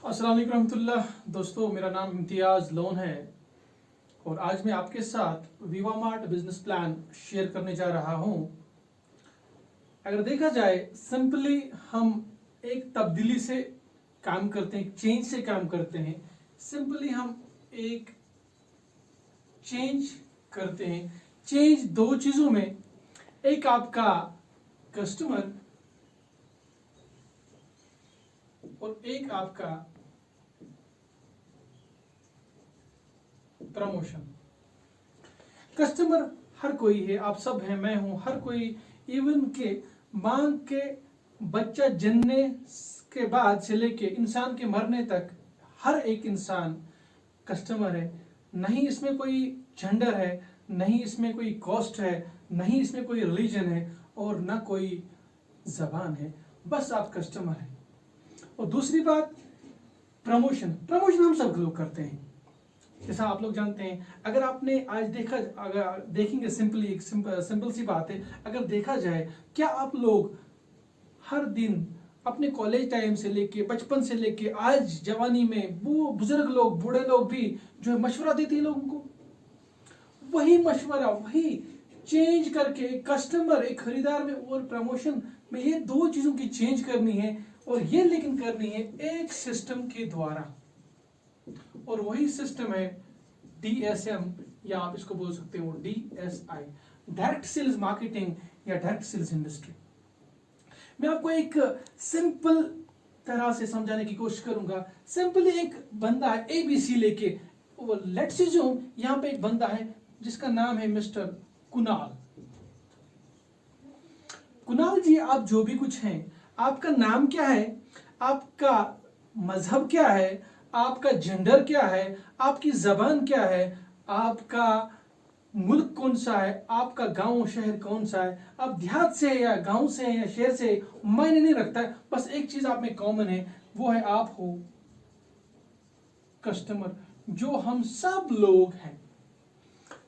अस्सलाम वालेकुम रहमतुल्लाह। दोस्तों, मेरा नाम इम्तियाज़ लोन है और आज मैं आपके साथ विवा मार्ट बिजनेस प्लान शेयर करने जा रहा हूं। अगर देखा जाए, सिंपली हम एक तब्दीली से काम करते हैं, चेंज से काम करते हैं। सिंपली हम एक चेंज करते हैं। चेंज दो चीज़ों में, एक आपका कस्टमर और एक आपका प्रमोशन। कस्टमर हर कोई है, आप सब हैं, मैं हूं, हर कोई। इवन के मांग के बच्चा जनने के बाद से लेके इंसान के मरने तक हर एक इंसान कस्टमर है। नहीं इसमें कोई जेंडर है, नहीं इसमें कोई कॉस्ट है, नहीं इसमें कोई रिलीजन है और ना कोई जबान है, बस आप कस्टमर हैं। और दूसरी बात, प्रमोशन। प्रमोशन हम सब लोग करते हैं, जैसा आप लोग जानते हैं। अगर आपने आज देखा, अगर देखेंगे, सिंपली एक सिंपल सी बात है, अगर देखा जाए, क्या आप लोग हर दिन अपने कॉलेज टाइम से लेके, बचपन से लेके आज जवानी में, वो बुजुर्ग लोग, बूढ़े लोग भी जो है मशवरा देते हैं लोगों को, वही मशवरा, वही चेंज करके कस्टमर, एक खरीदार में और प्रमोशन में, ये दो चीजों की चेंज करनी है। और ये लेकिन करनी है एक सिस्टम के द्वारा, और वही सिस्टम है DSM, या आप इसको बोल सकते हो DSI, डायरेक्ट सेल्स मार्केटिंग या डायरेक्ट सेल्स इंडस्ट्री। मैं आपको एक सिंपल तरह से समझाने की कोशिश करूंगा। सिंपली एक बंदा है ABC लेके, लेट्स अज्यूम यहां पे एक बंदा है जिसका नाम है मिस्टर कुणाल। कुणाल जी, आप जो भी कुछ हैं, आपका नाम क्या है, आपका मजहब क्या है, आपका जेंडर क्या है, आपकी जबान क्या है, आपका मुल्क कौन सा है, आपका गांव शहर कौन सा है, आप देहात से है या गांव से है या शहर से है, मायने नहीं रखता है। बस एक चीज आप में कॉमन है, वो है आप हो कस्टमर, जो हम सब लोग हैं।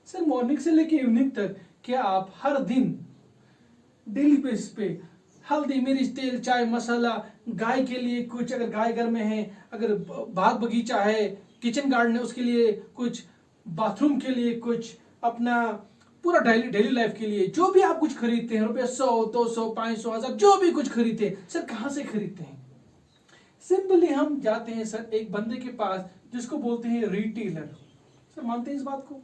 सर, मॉर्निंग से लेके इवनिंग तक क्या आप हर दिन डेली बेसिस पे हल्दी मिर्च तेल चाय मसाला, गाय के लिए कुछ, अगर गाय घर में है, अगर बाग बगीचा है, किचन गार्डन है, उसके लिए कुछ, बाथरूम के लिए कुछ, अपना पूरा डेली लाइफ के लिए जो भी आप कुछ खरीदते हैं, रुपये 100 200 500 1000 जो भी कुछ खरीदते हैं, सर कहां से खरीदते हैं? सिंपली हम जाते हैं सर एक बंदे के पास जिसको बोलते हैं रिटेलर। सर मानते हैं इस बात को?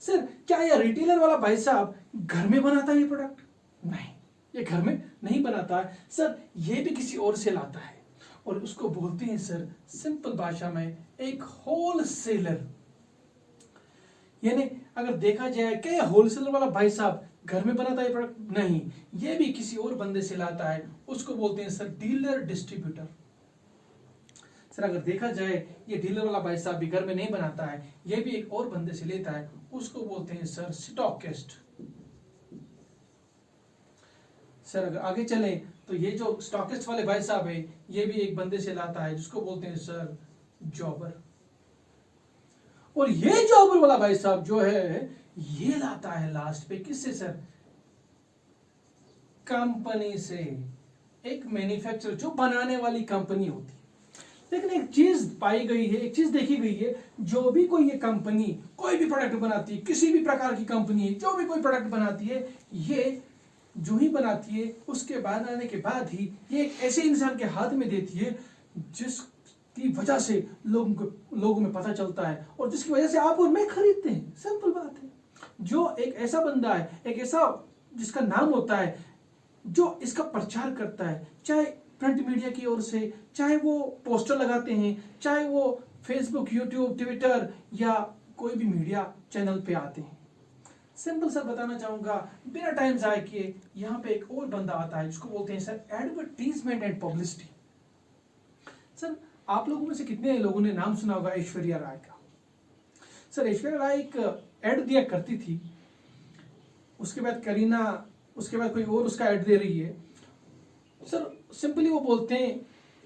सर, क्या यह रिटेलर वाला भाई साहब घर में बनाता है ये प्रोडक्ट? नहीं, ये घर में नहीं बनाता है सर, ये भी किसी और से लाता है और उसको बोलते हैं सर सिंपल भाषा में एक होलसेलर। यानी अगर देखा जाए, क्या होलसेलर वाला भाई साहब घर में बनाता है प्रोडक्ट? नहीं, ये भी किसी और बंदे से लाता है, उसको बोलते हैं सर डीलर डिस्ट्रीब्यूटर। सर अगर देखा जाए, ये डीलर वाला भाई साहब भी घर में नहीं बनाता है, ये भी एक और बंदे से लेता है, उसको बोलते हैं सर स्टॉकिस्ट। सर अगर आगे चले तो ये जो स्टॉकिस्ट वाले भाई साहब है, ये भी एक बंदे से लाता है जिसको बोलते हैं सर जॉबर। और ये जॉबर वाला भाई साहब जो है, ये लाता है लास्ट पे किससे सर? कंपनी से, एक मैन्युफैक्चरर, जो बनाने वाली कंपनी होती है। लेकिन एक चीज पाई गई है, एक चीज देखी गई है, जो भी कोई ये कंपनी कोई भी प्रोडक्ट बनाती है, किसी भी प्रकार की कंपनी है, जो भी कोई प्रोडक्ट बनाती है, ये जो ही बनाती है, उसके बनाने के बाद ही ये एक ऐसे इंसान के हाथ में देती है जिसकी वजह से लोगों में पता चलता है और जिसकी वजह से आप और मैं खरीदते हैं। सिंपल बात है। जो एक ऐसा बंदा है, एक ऐसा जिसका नाम होता है, जो इसका प्रचार करता है, चाहे प्रिंट मीडिया की ओर से, चाहे वो पोस्टर लगाते हैं, चाहे वो फेसबुक, यूट्यूब, ट्विटर या कोई भी मीडिया चैनल पे आते हैं। सिंपल सर बताना चाहूंगा, बिना टाइम जाए किए, यहाँ पे एक और बंदा आता है जिसको बोलते हैं sir advertisement and publicity. Sir आप लोगों में से कितने लोगों ने नाम सुना होगा ऐश्वर्या राय का? सर ऐश्वर्या राय एक एड दिया करती थी, उसके बाद करीना, उसके बाद कोई और उसका एड दे रही है। सर सिंपली वो बोलते हैं,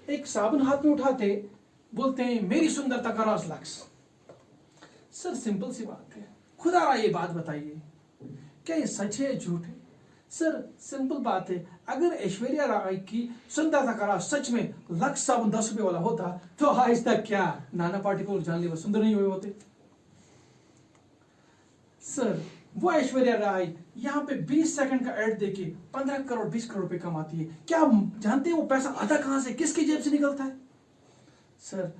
एक साबुन हाथ में उठाते, बोलते हैं मेरी सुंदरता का राज लक्स। सर सिंपल सी बात है, खुदा ये बात बताइए, क्या ये सच है झूठ है? सर सिंपल बात है, अगर ऐश्वर्या राय की सुंदरता का राज सच में लक्स साबुन 10 रुपए वाला होता तो आज तक क्या नाना पाटेकर जानलेवा सुंदर नहीं हुए होते। सर वो ऐश्वर्या राय यहाँ पे 20 सेकंड का एड देके 15 करोड़ 20 करोड़ रुपए कमाती है। क्या जानते हैं वो पैसा आधा कहां से किसकी जेब से निकलता है? सर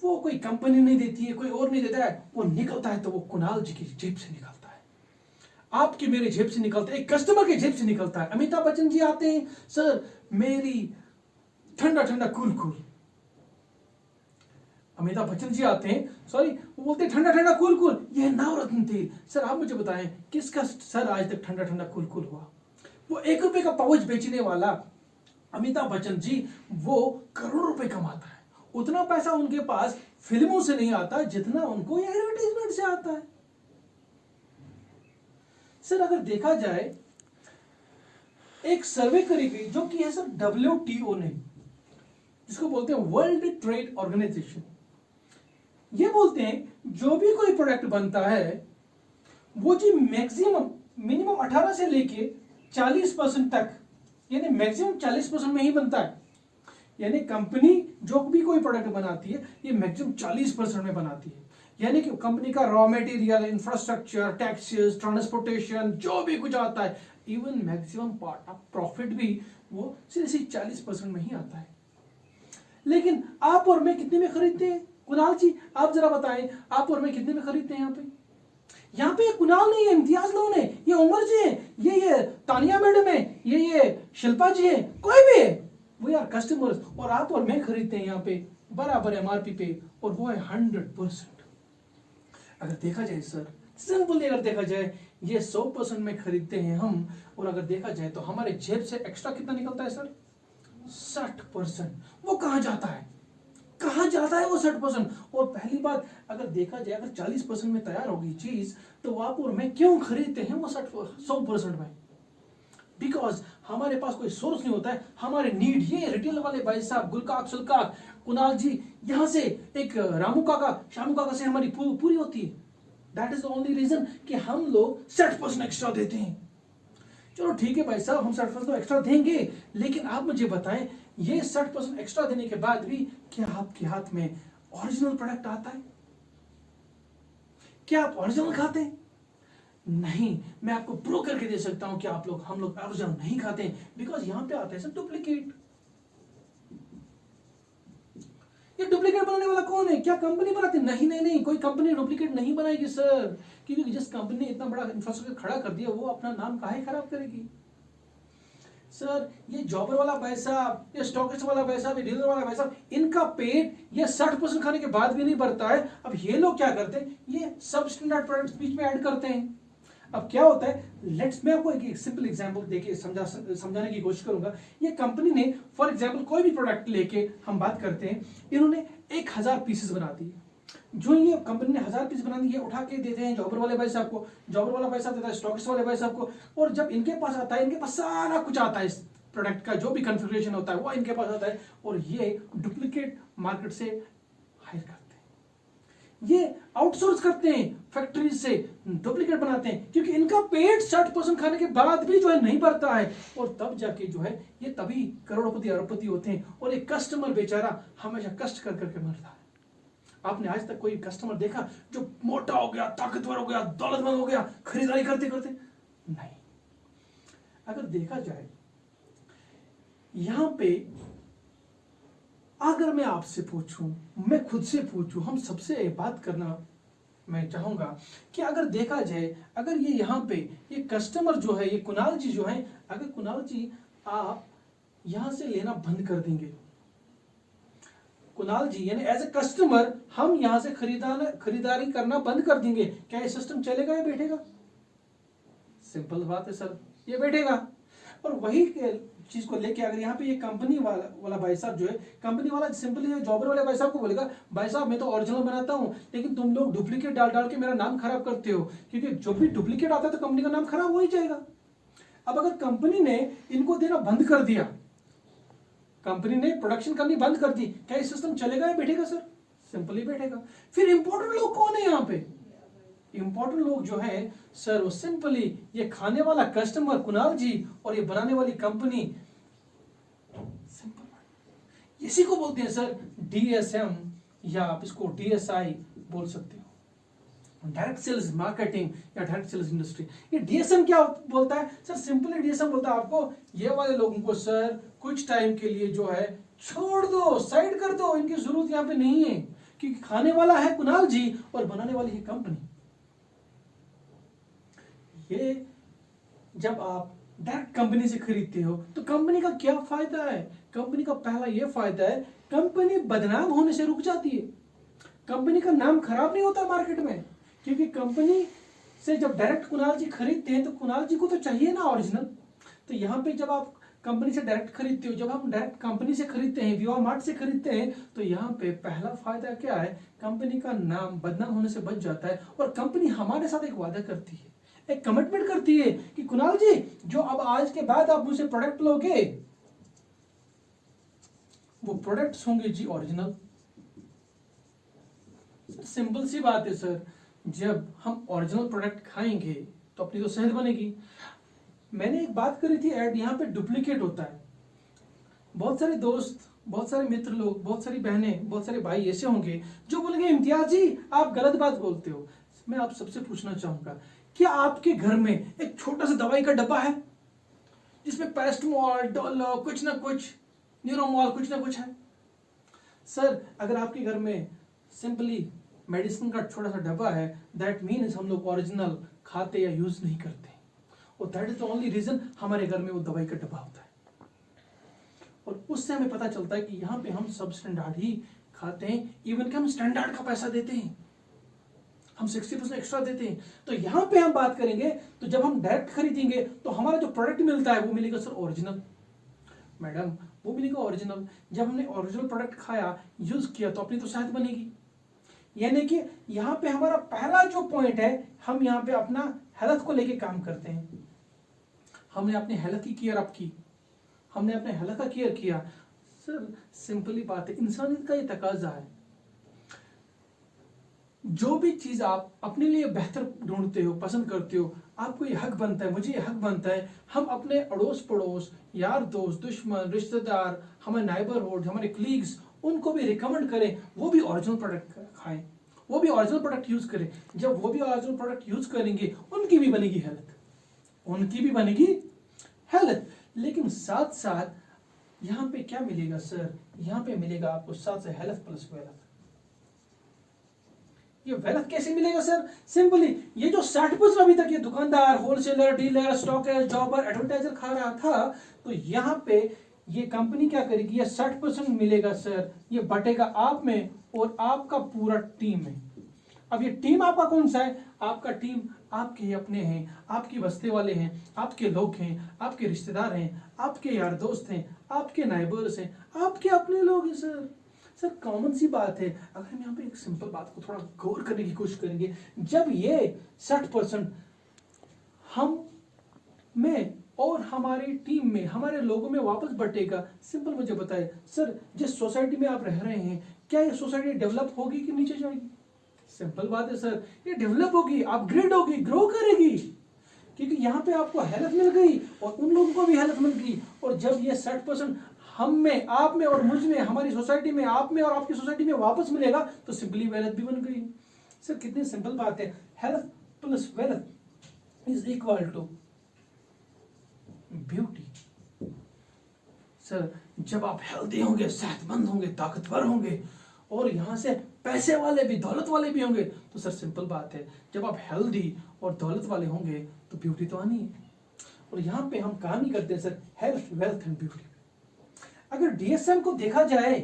वो कोई कंपनी नहीं देती है, कोई और नहीं देता है, वो निकलता है तो वो कुणाल जी की जेब से निकलता है, आपकी मेरी जेब से निकलता है, एक कस्टमर की जेब से निकलता है। अमिताभ बच्चन जी आते हैं, सर मेरी ठंडा ठंडा कूल कूल, अमिताभ बच्चन जी आते हैं, सॉरी वो बोलते हैं ठंडा ठंडा कूल कूल, ये नवरत्न तेल। सर आप मुझे बताएं किसका सर आज तक ठंडा ठंडा कूल कूल हुआ? वो 1 रुपए का पाउच बेचने वाला अमिताभ बच्चन जी वो करोड़ों रुपए कमाता है। उतना पैसा उनके पास फिल्मों से नहीं आता जितना उनको एडवर्टाइजमेंट से आता है। सर अगर देखा जाए एक सर्वे करी गई जो कि है सर WTO ने, जिसको बोलते हैं वर्ल्ड ट्रेड ऑर्गेनाइजेशन, ये बोलते हैं जो भी कोई प्रोडक्ट बनता है वो जी मैक्सिमम मिनिमम 18 से लेके 40% तक, यानी मैक्सिमम 40% में ही बनता है। यानी कंपनी जो भी कोई प्रोडक्ट बनाती है ये मैक्सिमम 40% में बनाती है। यानी कि कंपनी का raw material, infrastructure, taxes, transportation, जो भी कुछ आता है, even maximum part of profit भी वो सिर्फ 40% में ही आता है। लेकिन आप और मैं कितने में खरीदते हैं? कुणाल जी आप जरा बताएं, आप और मैं कितने में खरीदते हैं? यहाँ पे कुणाल नहीं है, इम्तियाज लोन है, ये उमर जी है, ये तानिया मैडम है, ये शिल्पा जी है, कोई भी है, वी आर कस्टमर्स, और आप और मैं खरीदते हैं यहाँ पे बराबर MRP पे, और वो है 100%। अगर देखा जाए सर सिंपली अगर देखा जाए ये 100% में खरीदते हैं हम, और अगर देखा जाए तो हमारे जेब से एक्स्ट्रा कितना निकलता है सर? 60%। वो कहाँ जाता है? कहाँ जाता है वो 60%? और पहली बात अगर देखा जाए अगर 40% में तैयार होगी चीज तो आप और मैं क्यों खरीदते हैं वो 100% में? बिकॉज हमारे पास कोई सोर्स नहीं होता है, हमारे नीड ये रिटेल वाले भाई साहब गुलकाक सुलकाक कुणाल जी यहाँ से एक रामू काका शामू काका से हमारी पूरी होती है। That is the only reason कि हम लोग 60% एक्स्ट्रा देते हैं। चलो ठीक है भाई साहब हम 60% एक्स्ट्रा देंगे, लेकिन आप मुझे बताएं ये 60% एक्स्ट्रा देने के बाद भी क्या आपके हाथ में ओरिजिनल प्रोडक्ट आता है? क्या आप ओरिजिनल खाते हैं? नहीं, मैं आपको प्रूव करके दे सकता हूं कि हम लोग ओरिजिनल नहीं खाते हैं, बिकॉज यहां पे आता है सब डुप्लीकेट। ये डुप्लीकेट बनाने वाला कौन है? क्या कंपनी बनाती? नहीं नहीं नहीं, कोई कंपनी डुप्लीकेट नहीं बनाएगी सर, क्योंकि जिस कंपनी ने इतना बड़ा इंफ्रास्ट्रक्चर खड़ा कर दिया वो अपना नाम काहे खराब करेगी? सर ये जॉबर वाला भाई साहब, ये स्टॉकिस्ट वाला भाई साहब, ये डीलर वाला भाई साहब, इनका पेट ये 60% खाने के बाद भी नहीं भरता है। अब ये लोग क्या करते हैं, ये सब स्टैंडर्ड प्रोडक्ट्स बीच में ऐड करते हैं। अब क्या होता है, मैं आपको एक सिंपल एग्जांपल देके समझाने की कोशिश करूंगा। ये कंपनी ने फॉर एग्जांपल कोई भी प्रोडक्ट लेके हम बात करते हैं, इन्होंने 1000 पीसेस बना दिए। जो ये कंपनी ने 1000 पीस बना दिए उठा के देते हैं जॉबर वाले भाई साहब को, जॉबर वाला भाई साहब देता है स्टॉकिस्ट वाले भाई साहब को, और जब इनके पास आता है इनके पास सारा कुछ आता है, इस प्रोडक्ट का जो भी कॉन्फ़िगरेशन होता है वो इनके पास आता है, और ये डुप्लीकेट मार्केट से हायर करते हैं, ये आउटसोर्स करते हैं फैक्ट्री से, डुप्लीकेट बनाते हैं, क्योंकि इनका पेट 60% खाने के बाद भी जो है नहीं भरता है, और तब जाके जो है ये तभी करोड़पति अरबपति होते हैं, और एक कस्टमर बेचारा हमेशा कष्ट कर करके मरता है। आपने आज तक कोई कस्टमर देखा जो मोटा हो गया, ताकतवर हो गया, दौलतमंद हो गया खरीदारी करते करते? नहीं। अगर देखा जाए यहां पे, अगर मैं आपसे पूछूं, मैं खुद से पूछूं, हम सबसे बात करना मैं चाहूंगा कि अगर देखा जाए, अगर ये यहां पे ये कस्टमर जो है, ये कुणाल जी जो है, अगर कुणाल जी आप यहां से लेना बंद कर देंगे, कुणाल जी यानी एज ए कस्टमर हम यहां से खरीदारी करना बंद कर देंगे, क्या ये सिस्टम चलेगा या बैठेगा? सिंपल बात है सर, ये बैठेगा। और वही चीज को लेके अगर यहाँ पे ये कंपनी वाला भाई साहब जो है, कंपनी वाला सिंपली जॉबर वाले भाई साहब को बोलेगा, भाई साहब मैं तो ओरिजिनल बनाता हूं, लेकिन तुम लोग डुप्लीकेट डाल डाल के मेरा नाम खराब करते हो, क्योंकि जो भी डुप्लीकेट आता है तो कंपनी का नाम खराब हो ही जाएगा। अब अगर कंपनी ने इनको देना बंद कर दिया, कंपनी ने प्रोडक्शन करनी बंद कर दी, क्या ये सिस्टम चलेगा या बैठेगा सर? सिंपली बैठेगा। फिर इंपोर्टेंट लोग कौन है यहाँ पे? इंपॉर्टेंट लोग जो है सर वो सिंपली ये खाने वाला कस्टमर कुणाल जी और ये बनाने वाली कंपनी, सिंपल इसी को बोलते हैं सर डीएसएम, या आप इसको डीएसआई बोल सकते हो, डायरेक्ट सेल्स मार्केटिंग या डायरेक्ट सेल्स इंडस्ट्री। ये डीएसएम क्या बोलता है सर? सिंपली डीएसएम बोलता है आपको ये वाले लोगों को सर कुछ टाइम के लिए जो है छोड़ दो, साइड कर दो, इनकी जरूरत यहाँ पे नहीं है, क्योंकि खाने वाला है कुणाल जी और बनाने वाली है कंपनी। ये जब आप डायरेक्ट कंपनी से खरीदते हो तो कंपनी का क्या फायदा है? कंपनी का पहला ये फायदा है, कंपनी बदनाम होने से रुक जाती है, कंपनी का नाम खराब नहीं होता मार्केट में, क्योंकि कंपनी से जब डायरेक्ट कुणाल जी खरीदते हैं तो कुणाल जी को तो चाहिए ना ओरिजिनल। तो यहाँ पे जब आप कंपनी से डायरेक्ट खरीदते हो, जब हम डायरेक्ट कंपनी से खरीदते हैं, विवा मार्ट से खरीदते हैं, तो यहाँ पे पहला फायदा क्या है, कंपनी का नाम बदनाम होने से बच जाता है। और कंपनी हमारे साथ एक वादा करती है, एक कमिटमेंट करती है कि कुणाल जी जो अब आज के बाद आप मुझसे प्रोडक्ट लोगे वो प्रोडक्ट्स होंगे जी ओरिजिनल। सिंपल सी बात है सर, जब हम ओरिजिनल प्रोडक्ट खाएंगे तो अपनी तो सेहत बनेगी। मैंने एक बात करी थी ऐड, यहाँ पे डुप्लीकेट होता है। बहुत सारे दोस्त, बहुत सारे मित्र लोग, बहुत सारी बहनें, बहुत सारे भाई ऐसे होंगे जो बोलेंगे इम्तियाज जी आप गलत बात बोलते हो। मैं आप सबसे पूछना चाहूंगा, क्या आपके घर में एक छोटा सा दवाई का डब्बा है जिसमें पैरास्टामोल, डोलो, कुछ ना कुछ, न्यूरोमोल, कुछ ना कुछ है? सर अगर आपके घर में सिंपली मेडिसिन का छोटा सा डब्बा है, दैट मीन्स हम लोग ओरिजिनल खाते या यूज नहीं करते, और that is the only reason हमारे घर में वो दवाई का डब्बा होता है। और उससे हमें पता चलता है कि यहाँ पे हम सब स्टैंडर्ड ही खाते हैं, इवन कि हम स्टैंडर्ड का पैसा देते हैं, हम 60% एक्स्ट्रा देते हैं। तो यहाँ पे हम बात करेंगे, तो जब हम डायरेक्ट खरीदेंगे तो हमारा जो प्रोडक्ट मिलता है वो मिलेगा सर ओरिजिनल। मैडम वो मिलेगा ओरिजिनल। जब हमने ओरिजिनल प्रोडक्ट खाया, यूज किया, तो अपनी तो सेहत बनेगी। यानी कि यहाँ पे हमारा पहला जो पॉइंट है, हम यहाँ पे अपना हेल्थ को लेके काम करते हैं। हमने अपने हेल्थ की केयर अप की, हमने अपने हेल्थ का केयर किया। सर सिंपली बात है, इंसानियत का ये तकाजा है। जो भी चीज आप अपने लिए बेहतर ढूंढते हो, पसंद करते हो, आपको ये हक बनता है, मुझे ये हक बनता है, हम अपने अड़ोस पड़ोस, यार दोस्त, दुश्मन, रिश्तेदार, हमारे नाइबरहुड, हमारे कलीग्स, उनको भी रिकमेंड करें वो भी ओरिजिनल प्रोडक्ट खाएं, वो भी ओरिजिनल प्रोडक्ट यूज करें। जब वो भी ओरिजिनल प्रोडक्ट यूज करेंगे उनकी भी बनेगी हेल्थ, उनकी भी बनेगी हेल्थ। लेकिन साथ साथ यहाँ पे क्या मिलेगा सर? यहाँ पे मिलेगा आपको साथ से हेल्थ प्लस वेल्थ। ये वेल्थ कैसे मिलेगा सर? सिंपली ये जो 60% अभी तक ये दुकानदार, होलसेलर, डीलर, स्टॉकर, जॉबर, एडवर्टाइजर खा रहा था, तो यहाँ पे ये कंपनी क्या करेगी, ये 60% मिलेगा सर, ये बटेगा आप में और आपका पूरा टीम है। अब ये टीम आपका कौन सा है? आपका टीम आपके ही अपने हैं, आपकी बस्ती वाले हैं, आपके लोग हैं, आपके रिश्तेदार हैं, आपके यार दोस्त हैं, आपके नाइबर्स हैं, आपके अपने लोग हैं सर। सर कॉमन सी बात है। अगर हम यहाँ पे एक सिंपल बात को थोड़ा गौर करने की कोशिश करेंगे, जब ये 60% हम में और हमारी टीम में, हमारे लोगों में वापस बटेगा, सिंपल मुझे बताए सर, जिस सोसाइटी में आप रह रहे हैं, क्या ये सोसाइटी डेवलप होगी कि नीचे जाएगी? सिंपल बात है सर, ये डेवलप होगी, अपग्रेड होगी, ग्रो करेगी, क्योंकि यहाँ पे आपको हेल्थ मिल गई और उन लोगों को भी हेल्थ मिल गई। और जब ये 60% हम में, आप में और मुझ में, हमारी सोसाइटी में, आप में और आपकी सोसाइटी में वापस मिलेगा, तो सिंपली वेल्थ भी बन गई। सर कितनी सिंपल बात है, health plus wealth is equal to beauty. Sir जब आप हेल्दी होंगे, सेहतमंद होंगे, ताकतवर होंगे और यहां से पैसे वाले भी, दौलत वाले भी होंगे, तो सर सिंपल बात है, जब आप हेल्दी और दौलत वाले होंगे तो ब्यूटी तो आनी है। और यहां पे हम काम ही करते हैं sir, health, wealth and beauty. अगर डीएसएम को देखा जाए,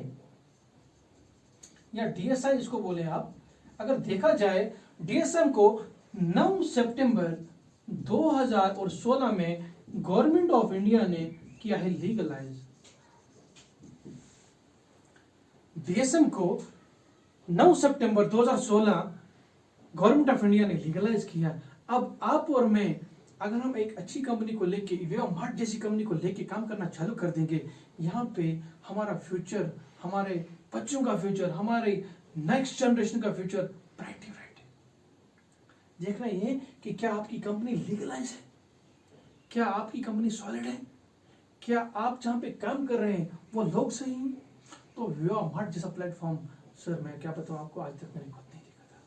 या डीएसआई जिसको बोले आप, अगर देखा जाए डीएसएम को 9 सितंबर 2016 में गवर्नमेंट ऑफ इंडिया ने किया है लीगलाइज। डीएसएम को 9 सितंबर 2016 गवर्नमेंट ऑफ इंडिया ने लीगलाइज किया। अब आप और मैं अगर हम एक अच्छी कंपनी को लेके, विवा मार्ट जैसी कंपनी को लेके काम करना चालू कर देंगे, यहाँ पे हमारा फ्यूचर, हमारे बच्चों का फ्यूचर, हमारे नेक्स्ट जनरेशन का फ्यूचर ब्राइट ही ब्राइट है। देखना ये है कि क्या आपकी कंपनी लीगलाइज है, क्या आपकी कंपनी सॉलिड है, क्या आप जहाँ पे काम कर रहे हैं वो लोग सही हैं। तो व्योमार्ट जैसा प्लेटफॉर्म सर मैं क्या बताऊँ आपको, आज तक मैंने खुद नहीं देखा था।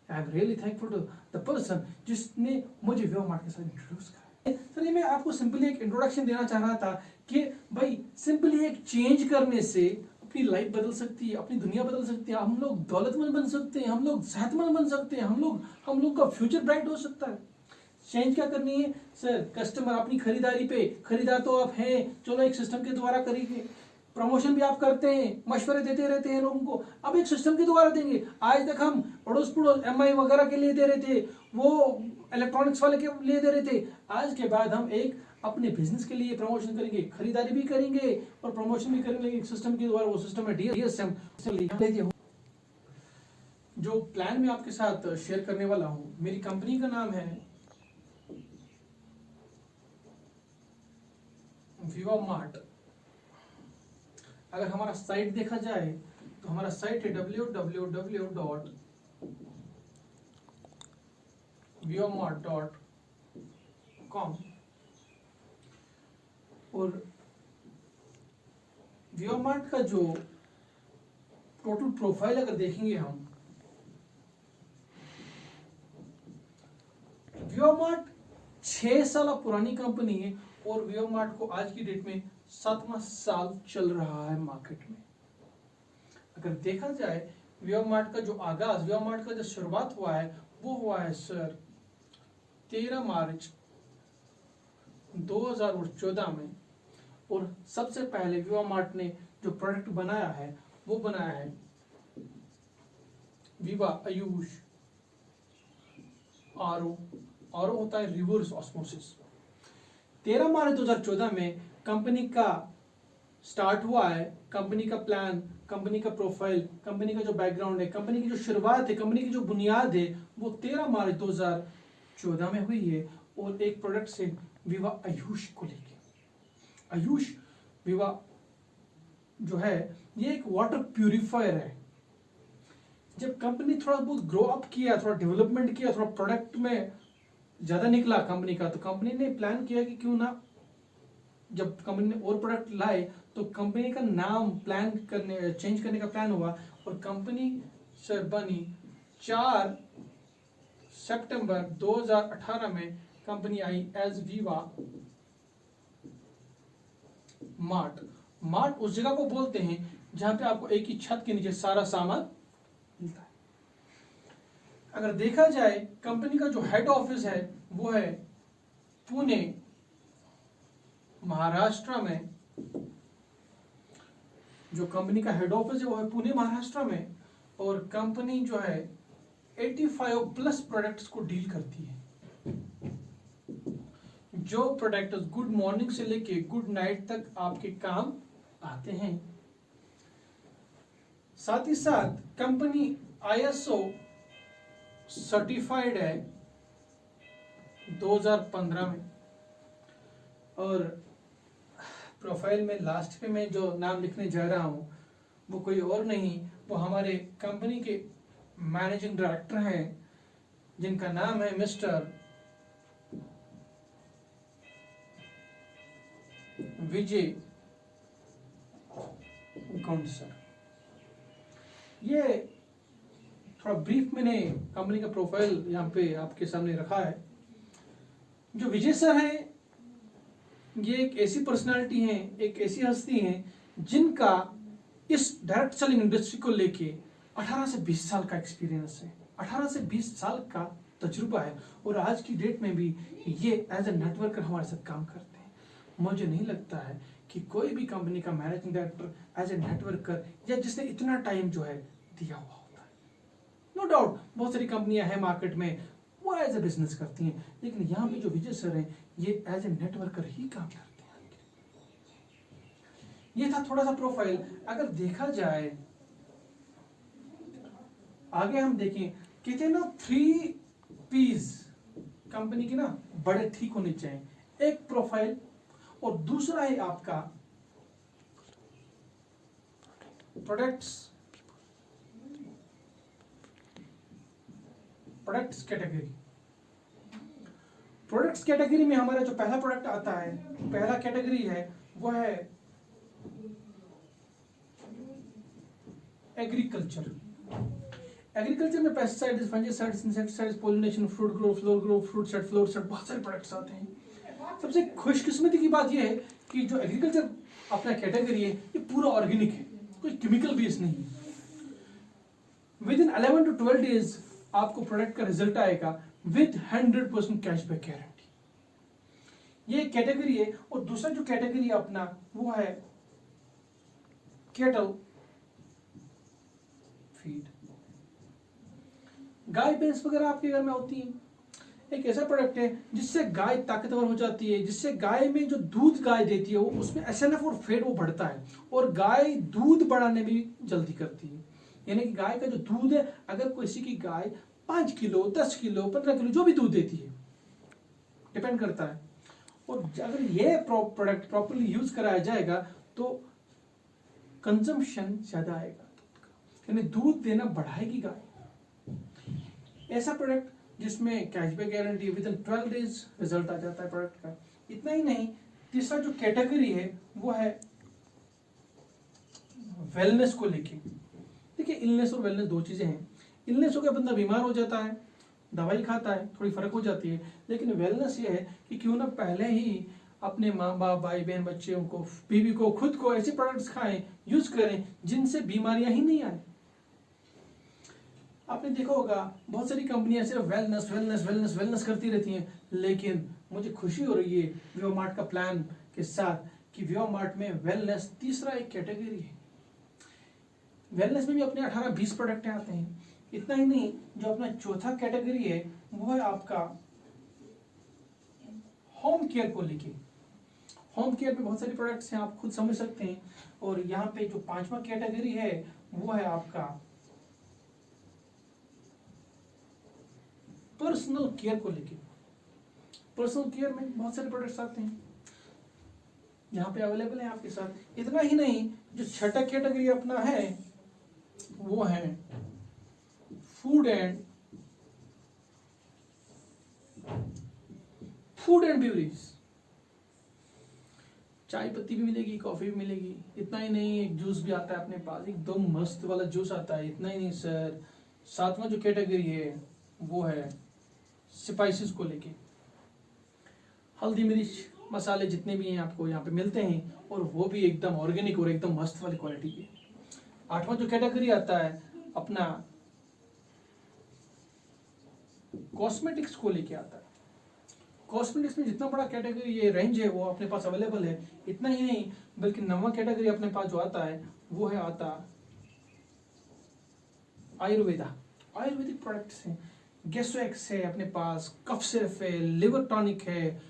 I am really thankful to the person जिसने मुझे व्योमार्ट के साथ इंट्रोड्यूस करा। सर ये मैं आपको सिंपली एक इंट्रोडक्शन देना चाह रहा था कि भाई सिंपली एक चेंज करने से अपनी लाइफ बदल सकती है, अपनी दुनिया बदल सकती है, हम लोग दौलतमंद बन सकते हैं, हम लोग सेहतमंद बन सकते हैं, हम लोग का फ्यूचर ब्राइट हो सकता है। चेंज क्या करनी है सर, कस्टमर अपनी खरीदारी पे, खरीदार तो आप हैं, चलो एक सिस्टम के द्वारा करेंगे, प्रमोशन भी आप करते हैं, मशवरे देते रहते हैं लोगों को, अब एक सिस्टम के द्वारा देंगे। आज तक हम अड़ोस पड़ोस एमआई वगैरह के लिए दे रहे थे, वो इलेक्ट्रॉनिक्स वाले के लिए दे रहे थे, आज के बाद हम एक अपने बिजनेस के लिए प्रमोशन करेंगे, खरीदारी भी करेंगे और प्रमोशन भी करेंगे एक सिस्टम के द्वारा। वो सिस्टम है डीएसएम। जो प्लान मैं आपके साथ शेयर करने वाला हूँ, मेरी कंपनी का नाम है व्योमार्ट। अगर हमारा साइट देखा जाए तो हमारा साइट है www.vyomart.com। और व्योमार्ट का जो टोटल प्रोफाइल अगर देखेंगे हम, व्योमार्ट 6 साल पुरानी कंपनी है और व्योमार्ट को आज की डेट में 7वां साल चल रहा है मार्केट में। अगर देखा जाए व्योमार्ट का जो आगाज, व्योमार्ट का जो शुरुआत हुआ है वो हुआ है सर 13 मार्च 2014 में। और सबसे पहले व्योमार्ट ने जो प्रोडक्ट बनाया है वो बनाया है विवा आयुष आरओ। आरओ होता है रिवर्स ऑस्मोसिस। 13 मार्च 2014 में कंपनी का स्टार्ट हुआ है, कंपनी का प्लान, कंपनी का प्रोफाइल, कंपनी का जो बैकग्राउंड है, कंपनी की जो शुरुआत है, कंपनी की जो बुनियाद है वो 13 मार्च 2014 में हुई है। और एक प्रोडक्ट से विवा आयुष को लेके, आयुष विवा जो है ये एक वाटर प्यूरिफायर है। जब कंपनी थोड़ा बहुत ग्रो अप किया, थोड़ा डेवलपमेंट किया, थोड़ा प्रोडक्ट में ज्यादा निकला कंपनी का, तो कंपनी ने प्लान किया कि क्यों ना, जब कंपनी ने और प्रोडक्ट लाए तो कंपनी का नाम चेंज करने का प्लान हुआ और कंपनी सर बनी 4 सितंबर 2018 में। Company I as Viva mart. Mart उस जगह को बोलते हैं जहां पे आपको एक ही छत के नीचे सारा सामान मिलता है। अगर देखा जाए कंपनी का जो हेड ऑफिस है वो है पुणे महाराष्ट्र में। जो कंपनी का हेड ऑफिस है वो है पुणे महाराष्ट्र में। और कंपनी जो है 85 प्लस प्रोडक्ट्स को डील करती है। जो प्रोडक्ट गुड मॉर्निंग से लेके गुड नाइट तक आपके काम आते हैं। साथ ही साथ कंपनी ISO सर्टिफाइड है 2015 में। और प्रोफाइल में लास्ट पे मैं जो नाम लिखने जा रहा हूं वो कोई और नहीं, वो हमारे कंपनी के मैनेजिंग डायरेक्टर हैं जिनका नाम है मिस्टर विजय गौंड सर। ये थोड़ा ब्रीफ मैंने कंपनी का प्रोफाइल यहाँ पे आपके सामने रखा है। जो विजय सर हैं ये एक ऐसी पर्सनालिटी हैं, एक ऐसी हस्ती हैं जिनका इस डायरेक्ट सेलिंग इंडस्ट्री को लेके 18 से 20 साल का एक्सपीरियंस है, 18 से 20 साल का तजुर्बा है। और आज की डेट में भी ये एज ए नेटवर्कर हमारे साथ काम करते हैं। मुझे नहीं लगता है कि कोई भी कंपनी का managing director as a networker या जिसने इतना टाइम जो है दिया हुआ होता है। नो डाउट बहुत सारी कंपनियां हैं मार्केट में वो एज ए बिजनेस करती हैं, लेकिन यहाँ पे जो विजय सर हैं ये एज ए नेटवर्कर ही काम करते हैं। ये था थोड़ा सा प्रोफाइल। अगर देखा जाए आगे हम देखें, कहते हैं ना 3 P's कंपनी के ना बड़े ठीक होने चाहिए। एक प्रोफाइल और दूसरा है आपका प्रोडक्ट्स कैटेगरी। प्रोडक्ट्स कैटेगरी में हमारा जो पहला प्रोडक्ट आता है, पहला कैटेगरी है वो है एग्रीकल्चर। एग्रीकल्चर में pesticides, fungicides, insecticides, pollination, fruit grow, floor grow, fruit set, floor set, बहुत सारे प्रोडक्ट्स आते हैं। सबसे खुशकिस्मती की बात यह है कि जो एग्रीकल्चर अपना कैटेगरी है ये पूरा ऑर्गेनिक है, कोई केमिकल बेस नहीं है। विद इन 11 to 12 डेज आपको प्रोडक्ट का रिजल्ट आएगा विद 100% कैशबैक गारंटी। ये कैटेगरी है। और दूसरा जो कैटेगरी अपना वो है कैटल फीड। गाय भैंस वगैरह आपके घर में होती है, एक ऐसा प्रोडक्ट है जिससे गाय ताकतवर हो जाती है, जिससे गाय में जो दूध गाय देती है वो उसमें एसएनएफ और फैट वो बढ़ता है और गाय दूध बढ़ाने में भी जल्दी करती है। यानी कि गाय का जो दूध है, अगर किसी की गाय 5 किलो, 10 किलो, 15 किलो जो भी दूध देती है, डिपेंड करता है, और अगर ये प्रोडक्ट प्रॉपर्ली यूज कराया जाएगा तो कंजम्पशन ज्यादा आएगा दूध का, यानी दूध देना बढ़ाएगी गाय। ऐसा प्रोडक्ट जिसमें cashback guarantee, within 12 days result आ जाता है प्रोडक्ट का। इतना ही नहीं, तीसरा जो कैटेगरी है वो है वेलनेस को लेके। देखिए, इलनेस और वेलनेस दो चीजें हैं। इलनेस हो गया बंदा बीमार हो जाता है, दवाई खाता है, थोड़ी फर्क हो जाती है, लेकिन वेलनेस ये है कि क्यों ना पहले ही अपने माँ बाप, भाई बहन, बच्चे को, बीवी को, खुद को ऐसे प्रोडक्ट्स खाएं, यूज करें जिनसे बीमारियां ही नहीं आए। आपने देखा होगा बहुत सारी कंपनियां सिर्फ वेलनेस वेलनेस वेलनेस वेलनेस करती रहती हैं, लेकिन मुझे खुशी हो रही है विवा मार्ट का प्लान के साथ कि विवा मार्ट में वेलनेस तीसरा एक कैटेगरी है। वेलनेस में भी अपने 18-20 प्रोडक्ट आते हैं। इतना ही नहीं, जो अपना चौथा कैटेगरी है वो है आपका होम केयर को लेके। होम केयर में बहुत सारे प्रोडक्ट्स हैं, आप खुद समझ सकते हैं। और यहाँ पे जो पांचवा कैटेगरी है वो है आपका पर्सनल केयर को लेके। पर्सनल केयर में बहुत सारे प्रोडक्ट्स आते हैं, यहाँ पे अवेलेबल है आपके साथ। इतना ही नहीं, जो छठा कैटेगरी अपना है वो है फूड एंड बेवरेज। चाय पत्ती भी मिलेगी, कॉफी भी मिलेगी। इतना ही नहीं, एक जूस भी आता है अपने पास, एकदम मस्त वाला जूस आता है। इतना ही नहीं सर, सातवां जो कैटेगरी है वो है स्पाइसेस को लेके। हल्दी, मिर्च, मसाले जितने भी हैं आपको यहाँ पे मिलते हैं, और वो भी एकदम ऑर्गेनिक और एकदम मस्त वाली क्वालिटी के। आठवां जो कैटेगरी आता है अपना कॉस्मेटिक्स को लेके आता है। कॉस्मेटिक्स में जितना बड़ा कैटेगरी ये रेंज है वो अपने पास अवेलेबल है। इतना ही नहीं, बल्कि 9वां कैटेगरी अपने पास जो आता है वो है आता आयुर्वेदा। आयुर्वेदिक प्रोडक्ट्स हैं, गैस्ट्रोएक्स है अपने पास, कफ सिरप है, लिवर टॉनिक है,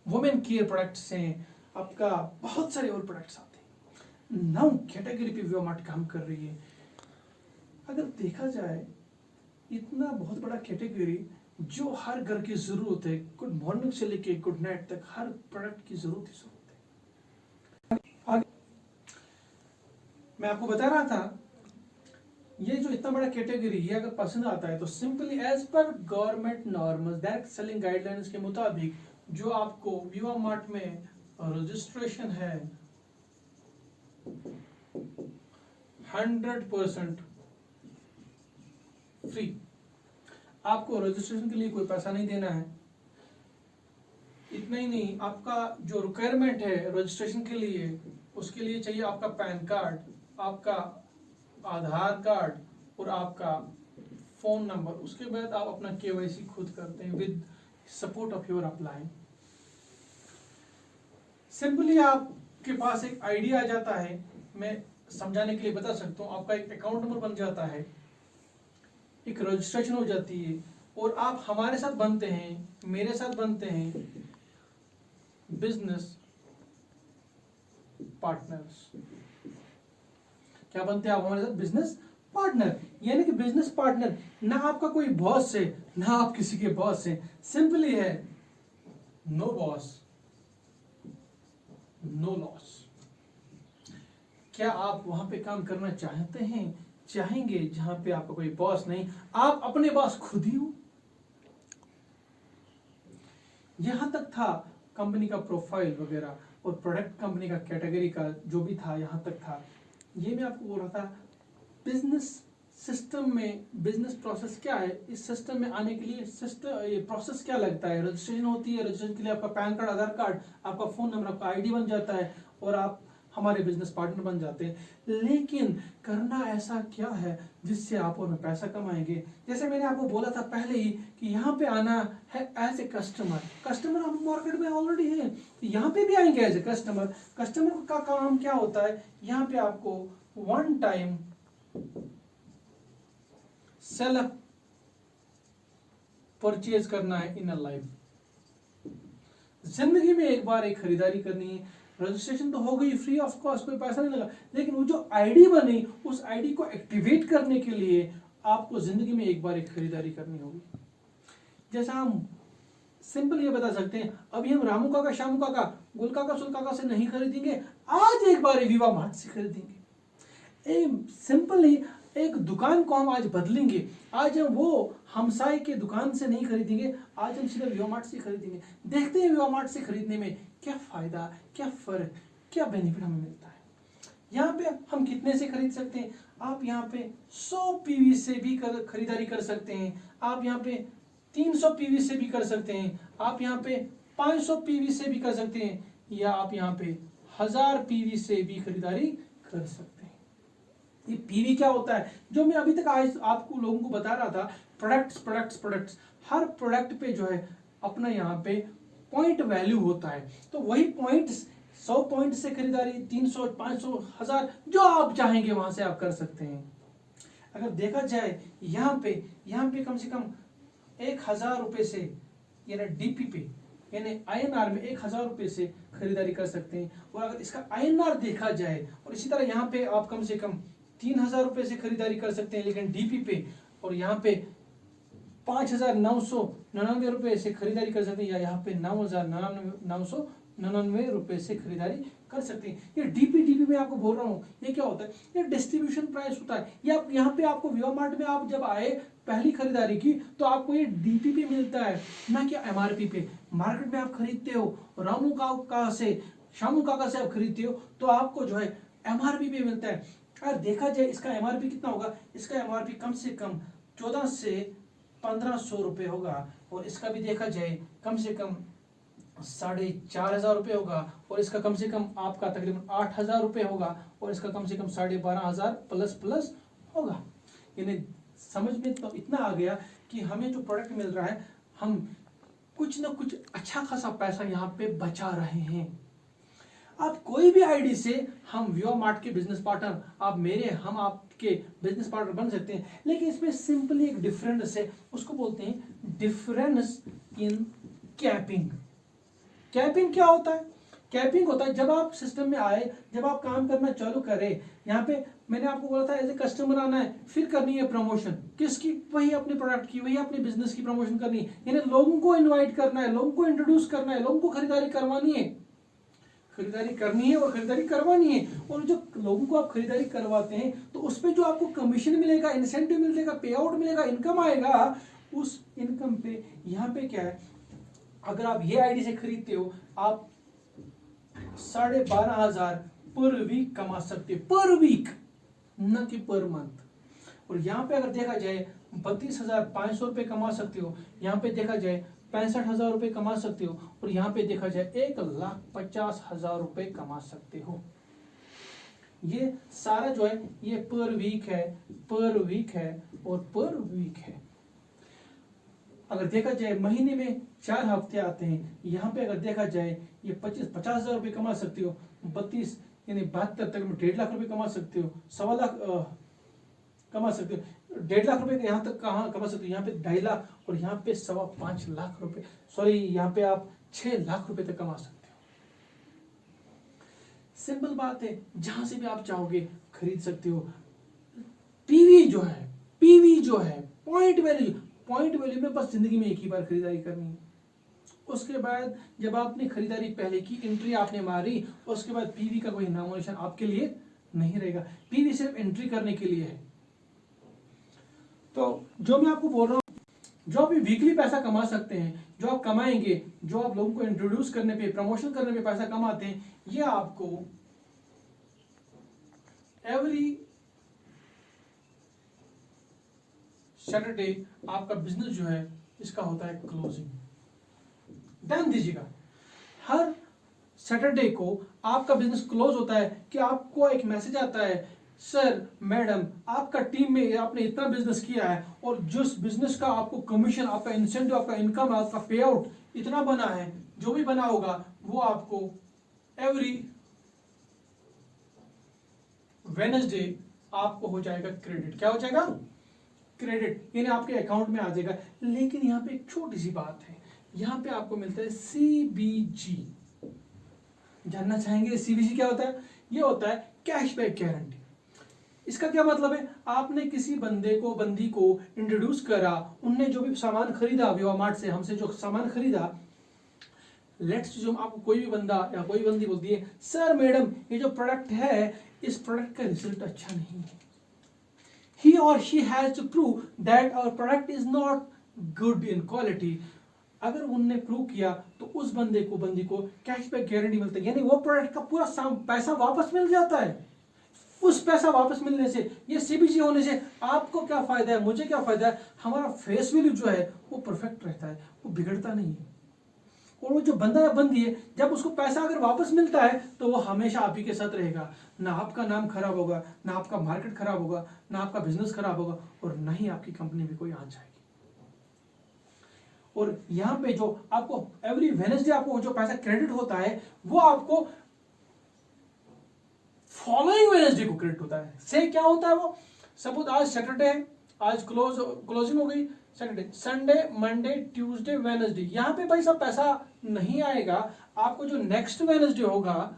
वुमेन केयर प्रोडक्ट्स हैं, आपका बहुत सारे और प्रोडक्ट्स आते हैं। 9 कैटेगरी पे विवा मार्ट काम कर रही है। अगर देखा जाए, इतना बहुत बड़ा कैटेगरी जो हर घर की जरूरत है, गुड मॉर्निंग से लेके गुड नाइट तक हर प्रोडक्ट की जरूरत ही जरूरत है। आगे मैं आपको बता रहा था, ये जो इतना बड़ा कैटेगरी, ये अगर पसंद आता है तो simply as per government normal direct selling guidelines के मुताबिक जो आपको विवा मार्ट में रजिस्ट्रेशन है 100% फ्री। आपको रजिस्ट्रेशन के लिए कोई पैसा नहीं देना है। इतना ही नहीं, आपका जो रिक्वायरमेंट है रजिस्ट्रेशन के लिए, उसके लिए चाहिए आपका पैन कार्ड, आपका आधार कार्ड और आपका फोन नंबर। उसके बाद आप अपना केवाईसी खुद करते हैं with support of your apply. Simply आपके पास एक आइडिया आ जाता है, मैं समझाने के लिए बता सकता हूँ। आपका एक अकाउंट नंबर बन जाता है, एक रजिस्ट्रेशन हो जाती है, और आप हमारे साथ बनते हैं, मेरे साथ बनते हैं बिजनेस पार्टनर्स। क्या बनते हैं आप हमारे साथ? Business partner. यानी कि बिजनेस पार्टनर, ना आपका कोई बॉस है ना आप किसी के बॉस हैं, सिंपली है नो बॉस नो लॉस। क्या आप वहां पे काम करना चाहते हैं, चाहेंगे, जहां पे आपका कोई बॉस नहीं, आप अपने बॉस खुद ही हो? यहाँ तक था कंपनी का प्रोफाइल वगैरह और प्रोडक्ट कंपनी का कैटेगरी का जो भी था यहाँ तक था। ये मैं आपको बोल रहा था बिजनेस सिस्टम में बिजनेस प्रोसेस क्या है, इस सिस्टम में आने के लिए सिस्टम ये प्रोसेस क्या लगता है। रजिस्ट्रेशन होती है, रजिस्ट्रेशन के लिए आपका पैन कार्ड, आधार कार्ड, आपका फोन नंबर, आपका आईडी बन जाता है और आप हमारे बिजनेस पार्टनर बन जाते हैं। लेकिन करना ऐसा क्या है जिससे आप और पैसा कमाएंगे। जैसे मैंने आपको बोला था पहले ही कि यहाँ पे आना है एज ए कस्टमर। कस्टमर आप मार्केट में ऑलरेडी है, यहाँ पे भी आएंगे एज ए कस्टमर। कस्टमर का काम क्या होता है, यहाँ पे आपको वन टाइम सेल्फ परचेज करना है इन अ लाइफ। जिंदगी में एक बार एक खरीदारी करनी है। रजिस्ट्रेशन तो हो गई फ्री ऑफ कॉस्ट, कोई पैसा नहीं लगा, लेकिन वो जो आईडी बनी उस आईडी को एक्टिवेट करने के लिए आपको जिंदगी में एक बार एक खरीदारी करनी होगी। जैसा हम सिंपल ये बता सकते हैं, अभी हम रामू काका, श्यामू काका, गुल काका, सुल काका से नहीं खरीदेंगे, आज एक बार विवा मार्ट से खरीदेंगे। सिंपल ही एक दुकान को हम आज बदलेंगे। आज हम वो हमसाए के दुकान से नहीं खरीदेंगे, आज हम सीधा विवा मार्ट से खरीदेंगे। देखते हैं विवा मार्ट से खरीदने में क्या फायदा, क्या फर्क, क्या बेनिफिट हमें मिलता है। यहाँ पे हम कितने से खरीद सकते हैं, आप यहाँ पे 100 पीवी से भी खरीदारी कर सकते हैं, आप यहाँ पे 300 पीवी से भी कर सकते हैं, आप यहाँ पे 500 पीवी से भी कर सकते हैं, या आप यहाँ पे 1000 पीवी से भी खरीदारी कर सकते हैं। ये पीवी क्या होता है, जो मैं अभी तक आज आपको लोगों को बता रहा था, प्रोडक्ट्स। हर प्रोडक्ट पे जो है अपना यहाँ पे पॉइंट वैल्यू होता है। तो वही पॉइंट्स 100 पॉइंट से खरीदारी, 300, 500, 1000 जो आप चाहेंगे वहां से आप कर सकते हैं। अगर देखा जाए यहाँ पे कम से कम 1000 रुपए से यानी डीपी पे यानी INR में 1000 रुपए से खरीदारी कर सकते हैं। और अगर इसका INR देखा जाए, और इसी तरह यहाँ पे आप कम से कम 3000 रुपए से खरीदारी कर सकते हैं लेकिन डीपी पे, और यहाँ पे 5999 रुपए से खरीदारी कर सकते हैं, या यहाँ पे 9999 रुपए से खरीदारी कर सकते हैं। ये डीपी में आपको बोल रहा हूँ, ये क्या होता है, ये डिस्ट्रीब्यूशन प्राइस होता है। ये आप यहाँ पे आपको विवा मार्ट में आप जब आए पहली खरीदारी की तो आपको ये डीपी पे मिलता है, ना कि MRP पे। मार्केट में आप खरीदते हो रामू काका से, श्यामू काका से आप खरीदते हो तो आपको जो है MRP पे मिलता है। अगर देखा जाए इसका MRP कितना होगा, इसका MRP कम से कम 14 से 1500 रुपए होगा, और इसका भी देखा जाए कम से कम 4500 रुपये होगा, और इसका कम से कम आपका तकरीबन 8000 रुपये होगा, और इसका कम से कम 12500 प्लस होगा। यानी समझ में तो इतना आ गया कि हमें जो प्रोडक्ट मिल रहा है हम कुछ ना कुछ अच्छा खासा पैसा यहाँ पे बचा रहे हैं। आप कोई भी आईडी से हम विवा मार्ट के बिजनेस पार्टनर, आप मेरे, हम आपके बिजनेस पार्टनर बन सकते हैं। लेकिन इसमें सिंपली एक डिफरेंस है, उसको बोलते हैं डिफरेंस इन कैपिंग। कैपिंग क्या होता है, कैपिंग होता है जब आप सिस्टम में आए, जब आप काम करना चालू करें, यहाँ पे मैंने आपको बोला था एज ए कस्टमर आना है, फिर करनी है प्रमोशन, किसकी, वही अपने प्रोडक्ट की, वही अपने बिजनेस की प्रमोशन करनी है। यानी लोगों को इनवाइट करना है, लोगों को इंट्रोड्यूस करना है, लोगों को खरीदारी करवानी है, खरीदारी करनी है और खरीदारी करवानी है। और जो लोगों को आप खरीदारी करवाते हैं तो उस पर जो आपको कमीशन मिलेगा, इंसेंटिव मिलेगा, पे आउट मिलेगा, इनकम आएगा, उस इनकम पे यहाँ पे क्या है, अगर आप ये आईडी से खरीदते हो आप 12500 पर वीक कमा सकते हो, पर वीक, न कि पर मंथ। और यहाँ पे अगर देखा जाए 32,500 रुपये कमा सकते हो, यहाँ पे देखा जाए 65,000 रुपये कमा सकते हो, और यहाँ पे देखा जाए 1,50,000 रुपये कमा सकते हो। ये सारा जो है ये पर वीक है, पर वीक है और पर वीक है। अगर देखा जाए महीने में 4 हफ्ते आते हैं, यहाँ पे अगर देखा जाए ये 50,000 रुपये कमा सकते हो, 32 यानी 72 तक में 1.5 लाख रुपये कमा सकते हो, 1.25 लाख कमा सकते हो, 1.5 लाख रुपये यहाँ तक कहाँ कमा सकते हो, यहाँ पे 2.5 लाख, और यहाँ पे 5.25 लाख रुपये, सॉरी यहाँ पे आप 6 लाख रुपये तक कमा सकते हो। सिंपल बात है, जहां से भी आप चाहोगे खरीद सकते हो। पीवी जो है पॉइंट वैल्यू में बस जिंदगी में एक ही बार खरीदारी करनी है। उसके बाद जब आपने खरीदारी पहले की, एंट्री आपने मारी, उसके बाद पीवी का कोई नामो निशान आपके लिए नहीं रहेगा। पीवी सिर्फ एंट्री करने के लिए है। तो जो मैं आपको बोल रहा हूँ, जो भी वीकली पैसा कमा सकते हैं, जो आप कमाएंगे, जो आप लोगों को इंट्रोड्यूस करने पे, प्रमोशन करने पे पैसा कमाते हैं, ये आपको एवरी सैटरडे आपका बिजनेस जो है इसका होता है क्लोजिंग। ध्यान दीजिएगा, हर सैटरडे को आपका बिजनेस क्लोज होता है कि आपको एक मैसेज आता है, सर मैडम आपका टीम में आपने इतना बिजनेस किया है और जिस बिजनेस का आपको कमीशन, आपका इंसेंटिव, आपका इनकम, आपका पे आउट इतना बना है, जो भी बना होगा वो आपको एवरी वेडनेसडे आपको हो जाएगा क्रेडिट। क्या हो जाएगा? क्रेडिट, यानी आपके अकाउंट में आ जाएगा। लेकिन यहाँ पे एक छोटी सी बात है, यहाँ पे आपको मिलता है CBG। जानना चाहेंगे CBG क्या होता है? ये होता है कैशबैक गारंटी। इसका क्या मतलब है? आपने किसी बंदी को इंट्रोड्यूस करा, उनने जो भी सामान खरीदा विवा मार्ट से, हमसे जो सामान खरीदा, लेट्स जो आपको कोई भी बंदा या कोई बंदी बोलती है, सर मैडम ये जो प्रोडक्ट है, इस प्रोडक्ट का रिजल्ट अच्छा नहीं है, he or she has to prove that our product is not good in quality। अगर उनने प्रूव किया तो उस बंदी को कैशबैक गारंटी मिलता है, यानी वो प्रोडक्ट का पूरा पैसा वापस मिल जाता है। उस पैसा वापस मिलने से, ये CBG होने से आपको क्या फायदा है, मुझे क्या फायदा है? हमारा फेस वैल्यू जो है वो परफेक्ट रहता है, वो बिगड़ता नहीं है। और वो जो बंदा या बंदी है, जब उसको पैसा अगर वापस मिलता है तो वो हमेशा आप ही के साथ रहेगा। ना आपका नाम खराब होगा, ना आपका मार्केट खराब होगा, ना आपका बिजनेस खराब होगा, और ना ही आपकी कंपनी में कोई आंच आएगी। और यहाँ पे जो आपको एवरी वेडनेसडे आपको जो पैसा क्रेडिट होता है, वो आपको फॉलोइंग वेडनेसडे को क्रेडिट होता है। से क्या होता है वो? सपोज आज सैटरडे है, आज क्लोजिंग हो गई, Saturday, Sunday, Monday, Tuesday, Wednesday, यहाँ पे भाई सब पैसा नहीं आएगा आपको। जो नेक्स्ट वेडनेसडे होगा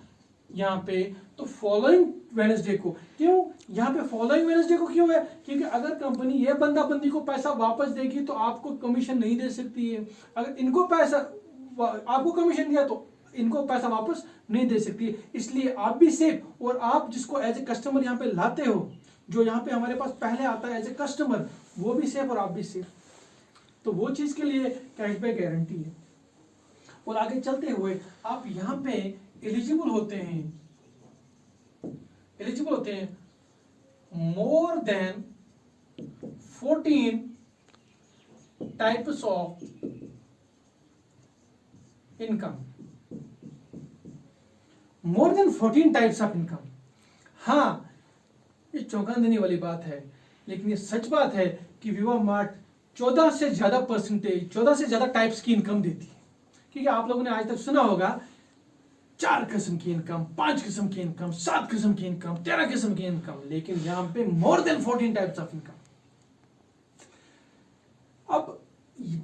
यहाँ पे, तो फॉलोइंग वेडनेसडे को। क्यों यहाँ पे फॉलोइंग वेडनेसडे को क्यों है? क्योंकि अगर कंपनी ये बंदी को पैसा वापस देगी तो आपको कमीशन नहीं दे सकती है। अगर इनको पैसा, आपको कमीशन दिया तो इनको पैसा वापस नहीं दे सकती है। इसलिए आप भी सेफ, और आप जिसको एज ए कस्टमर यहाँ पे लाते हो, जो यहाँ पे हमारे पास पहले आता है एज ए कस्टमर, वो भी सेफ और आप भी सेफ। तो वो चीज के लिए कैशबैक गारंटी है। और आगे चलते हुए आप यहाँ पे एलिजिबल होते हैं more than 14 types of income. More than 14 types of income. हाँ, ये चौंका देने वाली बात है, लेकिन ये सच बात है कि विवा मार्ट 14 से ज्यादा टाइप्स की इनकम देती है। क्योंकि आप लोगों ने आज तक सुना होगा 4 किस्म की इनकम, 5 किस्म की इनकम, 7 किस्म की इनकम, 13 किस्म की इनकम, लेकिन यहां पे more than 14 types of income. अब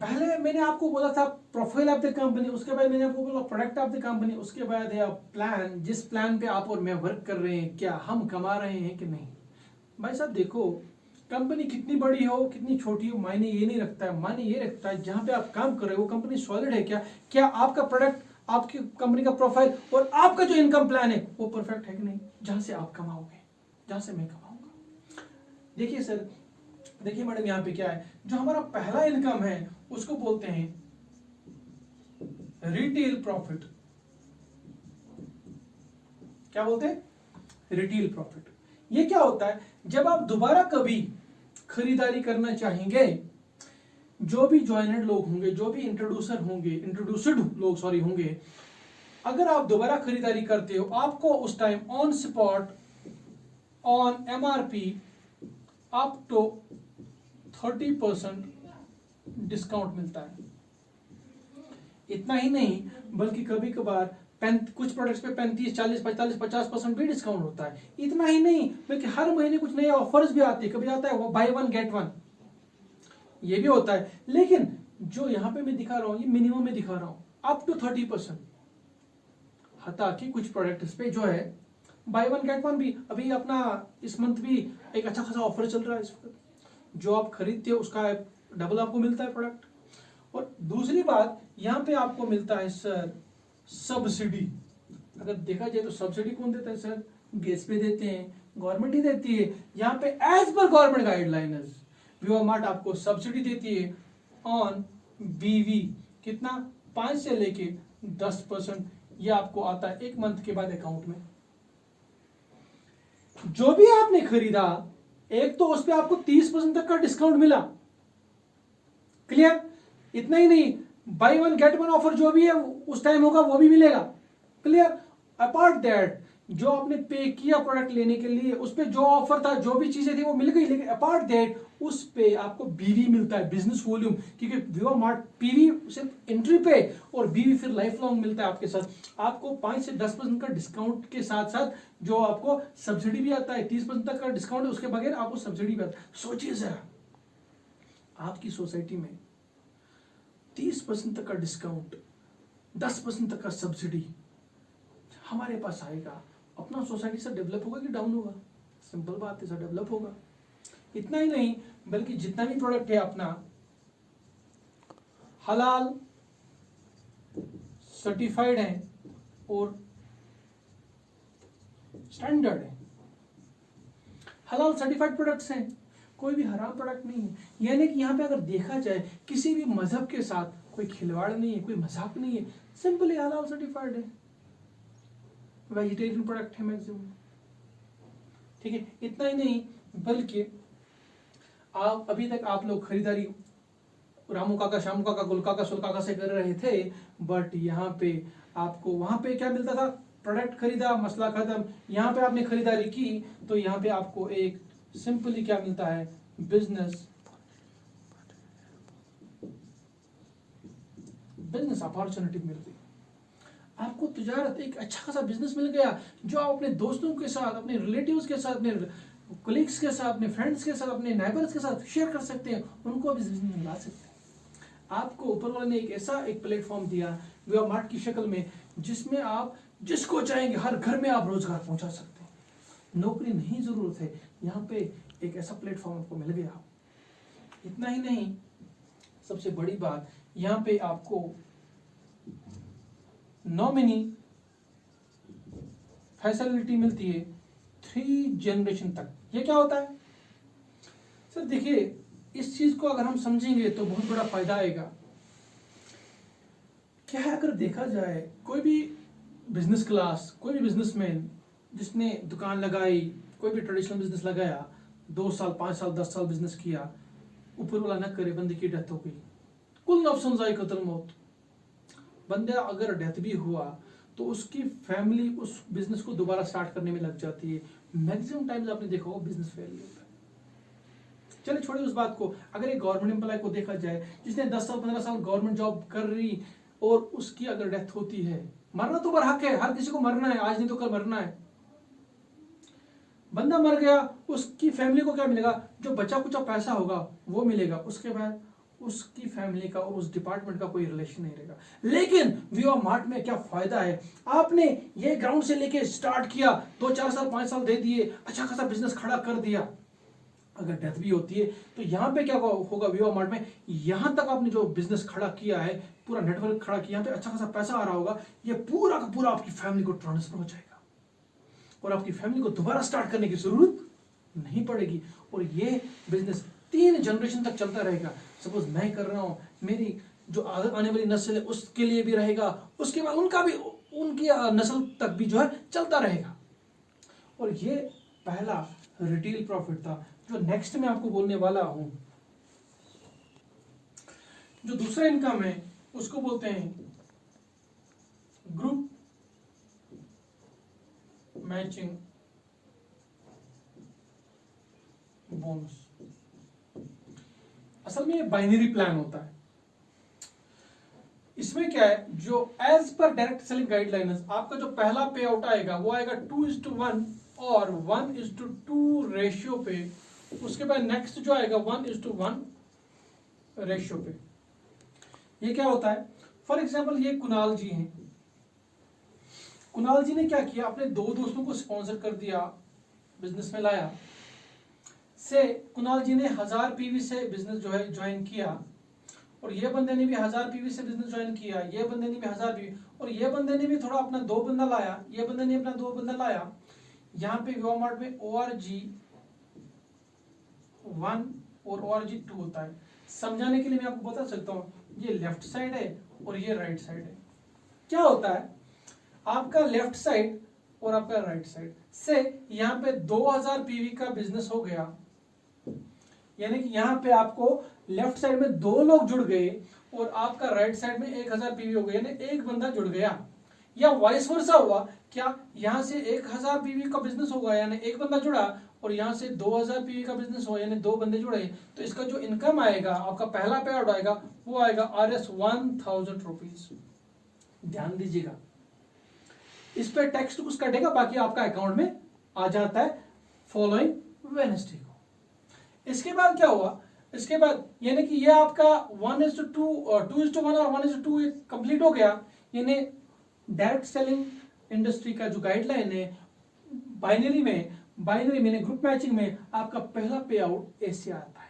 पहले मैंने आपको बोला था प्रोफाइल ऑफ द कंपनी, उसके बाद मैंने आपको बोला प्रोडक्ट ऑफ द कंपनी, उसके बाद है प्लान, जिस प्लान पे आप और मैं वर्क कर रहे हैं, क्या हम कमा रहे हैं कि नहीं। भाई साहब देखो, कंपनी कितनी बड़ी हो कितनी छोटी हो मायने ये नहीं रखता है, मायने ये रखता है जहां पे आप काम कर रहे हो वो कंपनी सॉलिड है क्या आपका प्रोडक्ट, आपकी कंपनी का प्रोफाइल और आपका जो इनकम प्लान है वो परफेक्ट है कि नहीं, जहां से आप कमाओगे, जहां से मैं कमाऊंगा। देखिए सर, देखिए मैडम, यहाँ पे क्या है, जो हमारा पहला इनकम है उसको बोलते हैं रिटेल प्रॉफिट। क्या बोलते हैं? Retail profit. ये क्या होता है? जब आप दोबारा कभी खरीदारी करना चाहेंगे, जो भी ज्वाइनर लोग होंगे, जो भी इंट्रोड्यूसड लोग होंगे, अगर आप दोबारा खरीदारी करते हो, आपको उस time on spot on MRP up to 30% discount मिलता है। इतना ही नहीं, बल्कि कभी कभार कुछ प्रोडक्ट्स पे 35, 40, 45, 50% भी डिस्काउंट होता है। इतना ही नहीं, बल्कि हर महीने कुछ नए ऑफर्स भी आते हैं। कभी आता है वो बाय 1 गेट 1, ये भी होता है। लेकिन जो यहाँ पे मैं दिखा रहा हूँ, ये मिनिमम में दिखा रहा हूँ, अप टू 30%। हालांकि कुछ प्रोडक्ट्स पे जो है बाय 1 गेट 1 भी, अभी अपना इस मंथ भी एक अच्छा खासा ऑफर चल रहा है इस वक्त, जो आप खरीदते हो उसका डबल आपको मिलता है प्रोडक्ट। और दूसरी बात, यहाँ पे आपको मिलता है सर सब्सिडी। अगर देखा जाए तो सब्सिडी कौन देता है सर? गैस पे देते हैं, गवर्नमेंट ही देती है। यहाँ पे एज पर गवर्नमेंट गाइडलाइंस विवा मार्ट आपको सब्सिडी देती है ऑन BV कितना 5 से लेके 10% ये आपको आता है 1 मंथ के बाद अकाउंट में। जो भी आपने खरीदा, एक तो उस पर आपको 30% तक का डिस्काउंट मिला। क्लियर? इतना ही नहीं, by one get one offer जो भी है उस टाइम होगा वो भी मिलेगा। क्लियर? अपार्ट दैट जो आपने पे किया प्रोडक्ट लेने के लिए, उस पे जो ऑफर था, जो भी चीजें थी वो मिल गई, लेकिन अपार्ट दैट उस पे आपको बीवी मिलता है, बिजनेस वॉल्यूम, क्योंकि विवा मार्ट पीवी सिर्फ एंट्री पे और बीवी फिर लाइफ लॉन्ग मिलता है आपके साथ। आपको 5 से 10% का डिस्काउंट के साथ साथ जो आपको सब्सिडी भी आता है, 30% तक का डिस्काउंट है, उसके बगैर आपको सब्सिडी भी आता है। सोचिए जरा, आपकी सोसाइटी में 30% तक का डिस्काउंट, 10% तक का सब्सिडी हमारे पास आएगा, अपना सोसाइटी से डेवलप होगा कि डाउन होगा? सिंपल बात है, सर डेवलप होगा। इतना ही नहीं, बल्कि जितना भी प्रोडक्ट है अपना हलाल सर्टिफाइड है और स्टैंडर्ड है। हलाल सर्टिफाइड प्रोडक्ट्स हैं, कोई भी हराम प्रोडक्ट नहीं है। यानी कि यहाँ पे अगर देखा जाए किसी भी मजहब के साथ कोई खिलवाड़ नहीं है, कोई मजाक नहीं है, सिंपली हलाल सर्टिफाइड है। वेजिटेरियन प्रोडक्ट है मैक्सिमम। ठीक है? इतना ही नहीं, बल्कि आप अभी तक आप लोग खरीदारी रामू काका, श्यामू काका, गुल काका, सुल काका से कर रहे थे, बट यहाँ पे आपको वहां पे क्या मिलता था? प्रोडक्ट खरीदा, मसला खत्म। यहाँ पे आपने खरीदारी की तो यहाँ पे आपको एक सिंपली क्या मिलता है? बिजनेस अपॉर्चुनिटी मिल गई आपको। तिजारत, एक अच्छा खासा बिजनेस मिल गया जो आप अपने दोस्तों के साथ, अपने रिलेटिव्स के साथ, अपने कोलिग्स के साथ, अपने फ्रेंड्स के साथ, अपने नाइबर्स के साथ शेयर कर सकते हैं, उनको भी बिजनेस में ला सकते हैं। आपको ऊपर वाले ने एक ऐसा एक प्लेटफॉर्म दिया विवा मार्ट की शक्ल में, जिसमें आप जिसको चाहेंगे हर घर में आप रोजगार पहुंचा सकते हैं। नौकरी नहीं जरूरत है, यहाँ पे एक ऐसा प्लेटफॉर्म आपको मिल गया। इतना ही नहीं, सबसे बड़ी बात, यहाँ पे आपको नॉमिनी फैसिलिटी मिलती है 3 जनरेशन तक। ये क्या होता है सर? देखिए, इस चीज को अगर हम समझेंगे तो बहुत बड़ा फायदा आएगा। क्या है, अगर देखा जाए कोई भी बिजनेस क्लास, कोई भी बिजनेसमैन जिसने दुकान लगाई, कोई भी ट्रेडिशनल बिजनेस लगाया, 2 साल 5 साल 10 साल बिजनेस किया, ऊपर वाला न करे बंदे की डेथ हो गई, कुल नफ्सुन ज़ाइक़तुल मौत, बंदा अगर डेथ भी हुआ तो उसकी फैमिली उस बिजनेस को दोबारा स्टार्ट करने में लग जाती है। मैक्सिमम टाइम्स आपने देखा होगा बिजनेस फेल होता है। चलिए छोड़िए उस बात को, अगर एक गवर्नमेंट एम्प्लॉय को देखा जाए जिसने 10 साल 15 साल गवर्नमेंट जॉब कर रही और उसकी अगर डेथ होती है, मरना तो बरहक है, हर किसी को मरना है, आज नहीं तो कल मरना है। बंदा मर गया, उसकी फैमिली को क्या मिलेगा? जो बचा कुचा पैसा होगा वो मिलेगा, उसके बाद उसकी फैमिली का और उस डिपार्टमेंट का कोई रिलेशन नहीं रहेगा। लेकिन विवा मार्ट में क्या फायदा है? आपने ये ग्राउंड से लेके स्टार्ट किया, 2-4 साल 5 साल दे दिए, अच्छा खासा बिजनेस खड़ा कर दिया, अगर डेथ भी होती है तो यहाँ पे क्या होगा? विवा मार्ट में यहाँ तक आपने जो बिजनेस खड़ा किया है, पूरा नेटवर्क खड़ा किया, यहाँ पे अच्छा खासा पैसा आ रहा होगा, ये पूरा का पूरा आपकी फैमिली को ट्रांसफर हो जाएगा और आपकी फैमिली को दोबारा स्टार्ट करने की जरूरत नहीं पड़ेगी। और ये बिजनेस 3 जनरेशन तक चलता रहेगा। सपोज मैं कर रहा हूं, मेरी जो आने वाली नस्ल है उसके लिए भी रहेगा, उसके बाद उनका भी, उनकी नस्ल तक भी जो है चलता रहेगा। और ये पहला रिटेल प्रॉफिट था। जो नेक्स्ट में आपको बोलने वाला हूं, जो दूसरा इनकम है उसको बोलते हैं ग्रुप मैचिंग बोनस। असल में ये बाइनरी प्लान होता है। इसमें क्या है, जो as per direct selling guidelines आपका जो पहला पे आउट आएगा वो आएगा 2:1 और 1:2 रेशियो पे। उसके बाद नेक्स्ट जो आएगा 1:1 रेशियो पे। ये क्या होता है? फॉर एग्जाम्पल ये कुणाल जी हैं, कुणाल जी ने क्या किया, अपने 2 दोस्तों को स्पॉन्सर कर दिया, बिजनेस में लाया, से कुणाल जी ने 1000 पीवी से बिजनेस जो है ज्वाइन किया, और ये बंदे ने भी 1000 पीवी से बिजनेस ज्वाइन किया, ये बंदे ने भी 1000 पीवी, और ये बंदे ने भी थोड़ा अपना 2 बंदा लाया, ये बंदे ने अपना 2 बंदा लाया। यहाँ पे विवा मार्ट में ORG1 और ORG2 होता है। समझाने के लिए मैं आपको बता सकता हूँ, ये लेफ्ट साइड है और ये राइट साइड है। क्या होता है, आपका लेफ्ट साइड और आपका राइट साइड से यहाँ पे 2000 पीवी का बिजनेस हो गया, यानी कि यहाँ पे आपको लेफ्ट साइड में 2 लोग जुड़ गए और आपका राइट साइड में 1000 पीवी हो गया, यानी एक बंदा जुड़ गया। या वाइस वर्सा हुआ, क्या यहाँ से 1000 पीवी का बिजनेस होगा यानी एक बंदा जुड़ा, और यहाँ से 2000 पीवी का बिजनेस हुआ यानी 2 बंदे जुड़े, तो इसका जो इनकम आएगा, आपका पहला पे आउट आएगा, वो आएगा RS 1000 रुपीज। ध्यान दीजिएगा, इस पे टैक्स कुछ कटेगा, बाकी आपका अकाउंट में आ जाता है फॉलोइंग वेडनेसडे को। इसके बाद क्या हुआ, इसके बाद यानी कि ये आपका 1:2 2:1 और 1:2 कंप्लीट हो गया, यानी डायरेक्ट सेलिंग इंडस्ट्री का जो गाइडलाइन है, बाइनरी में ग्रुप मैचिंग में आपका पहला पे आउट ऐसे आता है।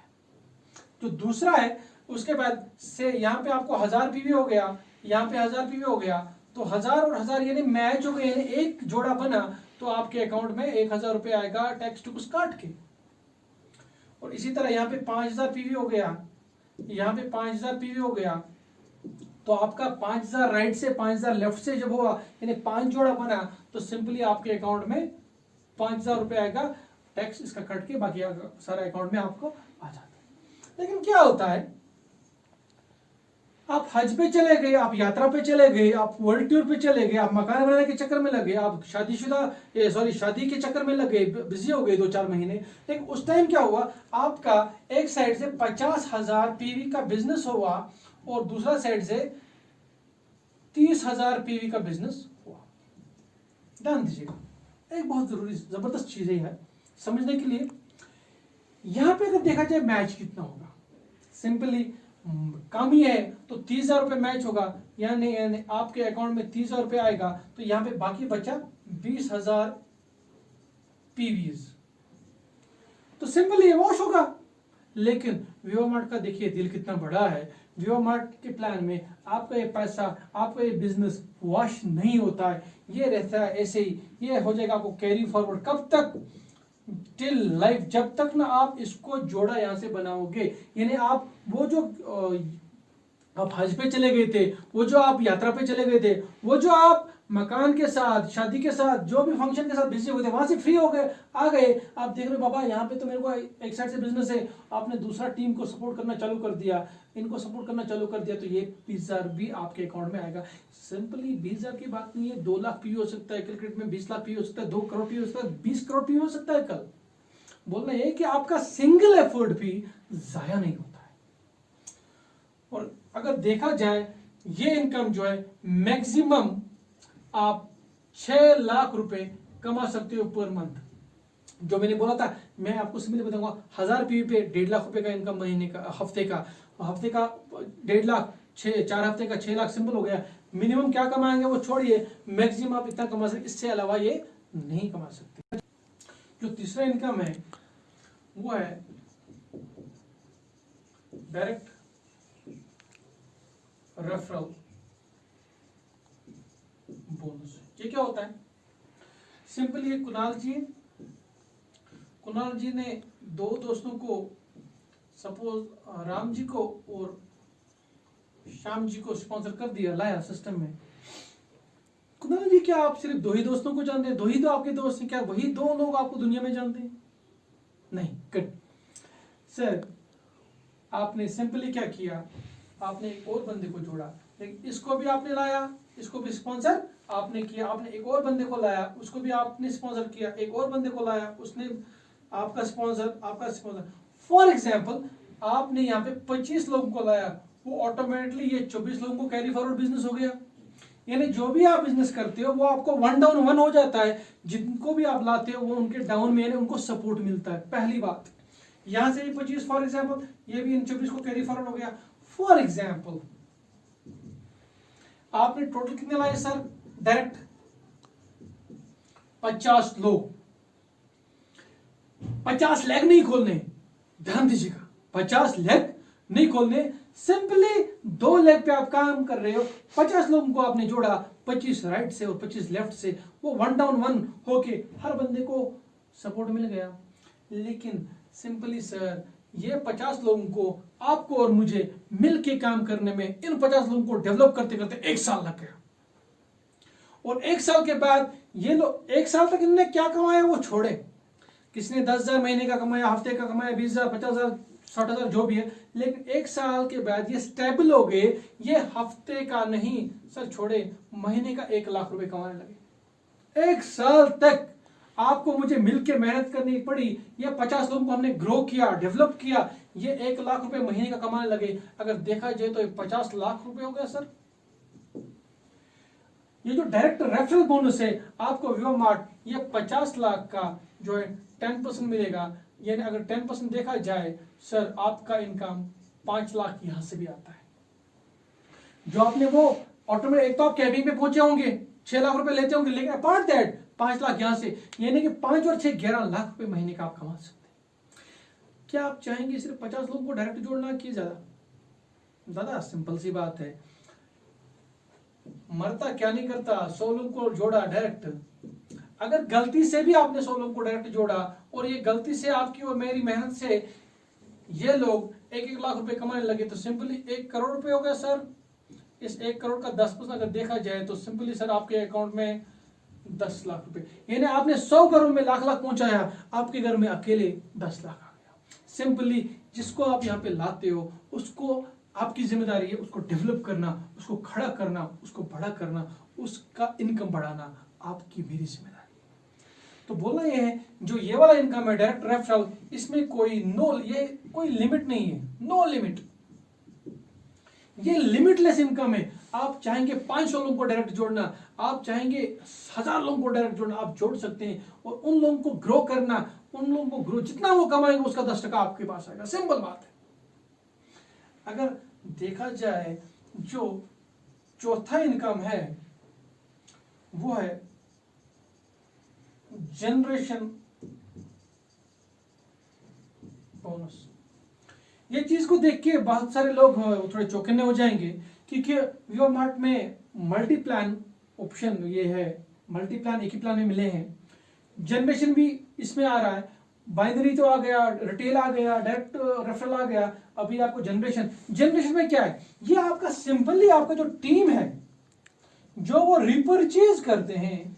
जो दूसरा है, उसके बाद से यहाँ पे आपको 1000 पीवी हो गया, यहाँ पे 1000 पीवी हो गया, तो 1000 और 1000 यानी मैच हो गए, यानी एक जोड़ा बना, तो आपके अकाउंट में 1000 रुपए आएगा टैक्स टू कुछ काट के। और इसी तरह यहाँ पे 5000 पीवी हो गया, यहाँ पे 5000 पीवी हो गया, तो आपका 5000 राइट से 5000 लेफ्ट से जब हुआ, यानी 5 जोड़ा बना, तो सिंपली आपके अकाउंट में 5000 रुपए आएगा टैक्स इसका कट के, बाकी सारा अकाउंट में आपको आ जाता है। लेकिन क्या होता है, आप हज पे चले गए, आप यात्रा पे चले गए, आप वर्ल्ड टूर पे चले गए, आप मकान बनाने के चक्कर में लगे, आप शादी के चक्कर में लगे, बिजी हो गए 2-4 महीने। लेकिन उस टाइम क्या हुआ, आपका एक साइड से 50,000 पीवी का बिजनेस हुआ और दूसरा साइड से 30,000 पीवी का बिजनेस हुआ। ध्यान दीजिएगा, एक बहुत जरूरी जबरदस्त चीज है समझने के लिए। यहां पे अगर देखा जाए मैच कितना होगा, सिंपली कम ही है तो 30,000 रुपए मैच होगा, यानी आपके अकाउंट में 30,000 रुपए आएगा, तो यहां पे बाकी बचा 20,000 पीवीज, तो सिंपली वॉश होगा। लेकिन विवा मार्ट का देखिए दिल कितना बड़ा है, विवा मार्ट के प्लान में आपका ये पैसा, आपका ये बिजनेस वॉश नहीं होता है, ये रहता है ऐसे ही, ये हो जाएगा आपको कैरी फॉरवर्ड। कब तक, टिल लाइफ, जब तक ना आप इसको जोड़ा यहां से बनाओगे। यानी आप वो जो आप हज पे चले गए थे, वो जो आप यात्रा पे चले गए थे, वो जो आप मकान के साथ, शादी के साथ, जो भी फंक्शन के साथ बिजी हुए थे, वहां से फ्री हो गए, आ गए, आप देख रहे हो बाबा यहाँ पे तो मेरे को एक साइड से बिजनेस है, आपने दूसरा टीम को सपोर्ट करना चालू कर दिया, इनको सपोर्ट करना चालू कर दिया, तो ये 20,000 भी आपके अकाउंट में आएगा। सिंपली 20,000 की बात नहीं है, 2 लाख पी हो सकता है क्रिकेट में, 20 लाख पी हो सकता है, 2 करोड़ पी हो सकता है, 20 करोड़ पी हो सकता है। कल बोलना ये कि आपका सिंगल एफर्ट भी जाया नहीं होता है। और अगर देखा जाए ये इनकम जो है मैक्सिमम आप 6 लाख रुपए कमा सकते हो पर मंथ। जो मैंने बोला था, मैं आपको सिंपली बताऊंगा, 1000 पीवी पे 1.5 लाख रुपए का इनकम महीने का, हफ्ते का 1.5 लाख, 4 हफ्ते का 6 लाख सिंपल हो गया। मिनिमम क्या कमाएंगे वो छोड़िए, मैक्सिमम आप इतना कमा सकते, इससे अलावा ये नहीं कमा सकते। जो तीसरा इनकम है वो है डायरेक्ट रेफरल बोनस। ये क्या होता है, सिंपली कुणाल जी ने 2 दोस्तों को, सपोज राम जी को और श्याम जी को स्पॉन्सर कर दिया, लाया सिस्टम में। कुणाल जी, क्या आप सिर्फ 2 ही दोस्तों को जानते हैं, 2 ही तो आपके दोस्त हैं, क्या वही 2 लोग आपको दुनिया में जानते हैं? नहीं, कट सर, आपने सिंपली क्या किया, आपने एक और बंदे को जोड़ा, लेकिन इसको भी आपने लाया, इसको भी स्पॉन्सर आपने किया, आपने एक और बंदे को लाया, उसको भी आपने स्पॉन्सर किया, एक और बंदे को लाया, उसने आपका स्पॉन्सर। फॉर एग्जाम्पल, आपने यहाँ पे 25 लोगों को लाया, वो ऑटोमेटिकली ये 24 लोगों को कैरी फॉरवर्ड बिजनेस हो गया। यानी जो भी आप बिजनेस करते हो वो आपको 1 डाउन 1 हो जाता है, जिनको भी आप लाते हो वो उनके डाउन में, यानी उनको सपोर्ट मिलता है। पहली बात, यहां से 25 फॉर एग्जाम्पल, ये भी इन 24 को कैरी फॉरवर्ड हो गया। फॉर एग्जाम्पल, आपने टोटल कितने लाए सर, डायरेक्ट 50 लोग, 50 लेग नहीं खोलने, ध्यान दीजिएगा, 50 लेग नहीं खोलने, सिंपली 2 लेग पे आप काम कर रहे हो। 50 लोगों को आपने जोड़ा, 25 राइट से और 25 लेफ्ट से, वो 1 डाउन 1 होके हर बंदे को सपोर्ट मिल गया। लेकिन सिंपली सर, ये 50 लोगों को, आपको और मुझे मिलके काम करने में, इन 50 लोगों को डेवलप करते करते 1 साल लग गया। और 1 साल के बाद ये लोग, 1 साल तक इन्होंने क्या कमाया वो छोड़े, किसने 10,000 महीने का कमाया, हफ्ते का कमाया, 20,000, 50,000, 60,000 जो भी है, लेकिन 1 साल के बाद ये स्टेबल हो गए, ये हफ्ते का नहीं सर छोड़े, महीने का 1 लाख रुपए कमाने लगे। 1 साल तक आपको मुझे मिलकर मेहनत करनी पड़ी, ये 50 लोगों को हमने ग्रो किया, डेवलप किया, ये 1 लाख रुपए महीने का कमाने लगे। अगर देखा जाए तो 50 लाख रुपए हो गया सर। ये जो डायरेक्ट रेफरल बोनस है आपको विवा मार्ट, ये 50 लाख का जो है 10% मिलेगा, यानी अगर 10% देखा जाए सर, आपका इनकम 5 लाख यहां से भी आता है। जो आपने वो ऑटोमेटिक, एक तो आप कैबिन पे पहुंचे होंगे, 6 लाख रुपए लेते होंगे, लेकिन अपार्ट दैट 5 लाख यहां से, यानी कि 5 और 6 11 लाख रुपए महीने का आप कमा सकते हैं। क्या आप चाहेंगे सिर्फ 50 लोगों को डायरेक्ट जोड़ना कि ज्यादा? दादा सिंपल सी बात है, मरता क्या नहीं करता, 100 लोगों को जोड़ा डायरेक्ट। अगर गलती से भी आपने 100 लोगों को डायरेक्ट जोड़ा और ये गलती से आपकी और मेरी मेहनत से ये लोग 1-1 लाख रुपए कमाने लगे, तो सिंपली 1 करोड़ रुपए हो गया सर। इस 1 करोड़ का 10% अगर देखा जाए तो सिंपली सर आपके अकाउंट में 10 लाख रुपए, यानी आपने 100 करोड़ में लाख लाख पहुंचाया, आपके घर में अकेले 10 लाख आ गया। सिंपली जिसको आप यहाँ पे लाते हो उसको, आपकी जिम्मेदारी है उसको डेवलप करना, उसको खड़ा करना, उसको बड़ा करना, उसका इनकम बढ़ाना आपकी मेरी जिम्मेदारी है। तो बोलना ये है, जो ये वाला इनकम है डायरेक्ट रेफरल, इसमें कोई ये कोई लिमिट नहीं है, नो लिमिट, ये लिमिटलेस इनकम है। आप चाहेंगे 500 लोगों को डायरेक्ट जोड़ना, आप चाहेंगे 1000 लोगों को डायरेक्ट जोड़ना, आप जोड़ सकते हैं। और उन लोगों को ग्रो करना, उन लोगों को ग्रो, जितना वो कमाएंगे उसका 10% आपके पास आएगा, सिंपल बात है। अगर देखा जाए जो चौथा इनकम है वो है जनरेशन बोनस। ये चीज को देख के बहुत सारे लोग थोड़े चौकन्ने हो जाएंगे, क्योंकि विवा मार्ट में मल्टी प्लान ऑप्शन ये है, मल्टी प्लान एक ही प्लान में मिले हैं, जनरेशन भी इसमें आ रहा है, बाइनरी तो आ गया, रिटेल आ गया, डायरेक्ट रेफरल आ गया, अभी आपको जनरेशन में क्या है, ये आपका सिंपली आपका जो टीम है जो वो रिपर्चेज करते हैं,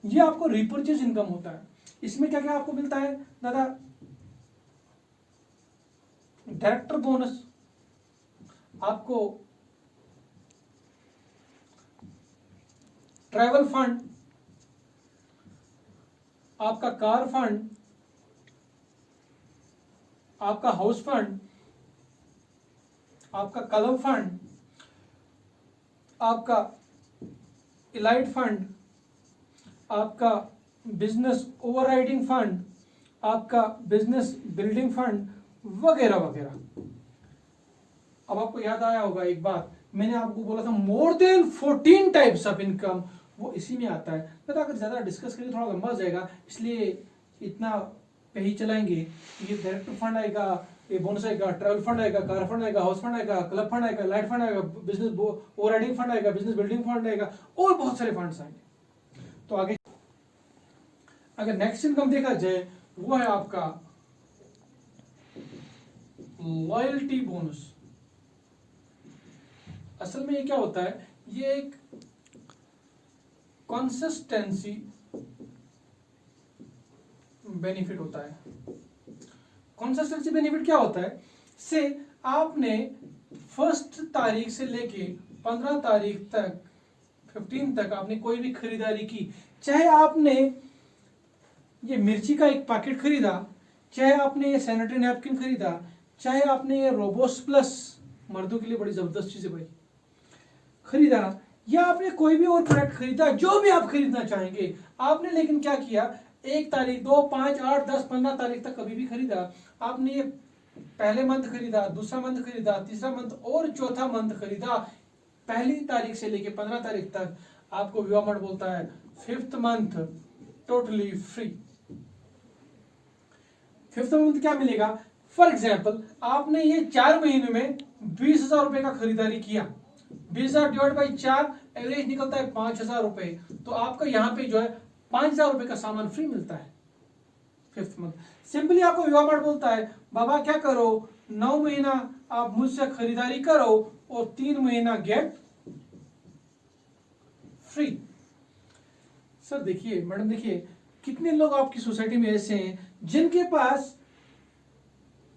ये आपको रिपर्चेज इनकम होता है। इसमें क्या क्या आपको मिलता है दादा? डायरेक्टर बोनस, आपको ट्रैवल फंड, आपका कार फंड, आपका हाउस फंड, आपका क्लब फंड, आपका इलाइट फंड, आपका बिजनेस ओवरराइडिंग फंड, आपका बिजनेस बिल्डिंग फंड, वगैरह वगैरह। अब आपको याद आया होगा एक बात, मैंने आपको बोला था more than 14 types of income, वो इसी में आता है। तो अगर ज्यादा डिस्कस करें थोड़ा लंबा हो जाएगा, इसलिए इतना पे ही चलाएंगे। ये डायरेक्ट फंड आएगा, ये बोनस आएगा, ट्रैवल फंड आएगा, कार फंड आएगा, हाउस फंड आएगा, क्लब फंड आएगा, लाइट फंड आएगा, बिजनेस ओवरराइडिंग फंड आएगा, बिजनेस बिल्डिंग फंड आएगा, और बहुत सारे फंड्स आएंगे। तो आगे अगर नेक्स्ट इनकम देखा जाए वो है आपका लॉयल्टी बोनस। असल में ये क्या होता है, ये एक कंसिस्टेंसी बेनिफिट होता है। कंसिस्टेंसी बेनिफिट क्या होता है, से आपने 1 तारीख से लेके 15 तारीख तक, 15 तक आपने कोई भी खरीदारी की, चाहे आपने ये मिर्ची का एक पैकेट खरीदा, चाहे आपने ये सैनिटरी नैपकिन खरीदा, चाहे आपने ये रोबोस प्लस, मर्दों के लिए बड़ी जबरदस्त चीज है भाई, खरीदा, या आपने कोई भी और प्रोडक्ट खरीदा, जो भी आप खरीदना चाहेंगे आपने, लेकिन क्या किया, 1 तारीख, 2, 5, 8, 10, 15 तारीख तक कभी भी खरीदा, आपने ये पहले मंथ खरीदा, दूसरा मंथ खरीदा, तीसरा मंथ और चौथा मंथ खरीदा, पहली तारीख से लेके 15 तारीख तक, आपको विवा मार्ट बोलता है 5th month totally free. 5th month क्या मिलेगा, फॉर एग्जाम्पल आपने ये 4 महीने में 20,000 रुपए का खरीदारी किया, 20,000 डिवाइड बाई 4, एवरेज निकलता है 5,000 रुपए, तो आपका यहाँ पे जो है 5,000 रुपए का सामान फ्री मिलता है। 5th month. सिंपली आपको विवा मार्ट बोलता है बाबा क्या करो, 9 महीना आप मुझसे खरीदारी करो और 3 महीना गेट फ्री। सर देखिए, मैडम देखिए, कितने लोग आपकी सोसाइटी में ऐसे हैं जिनके पास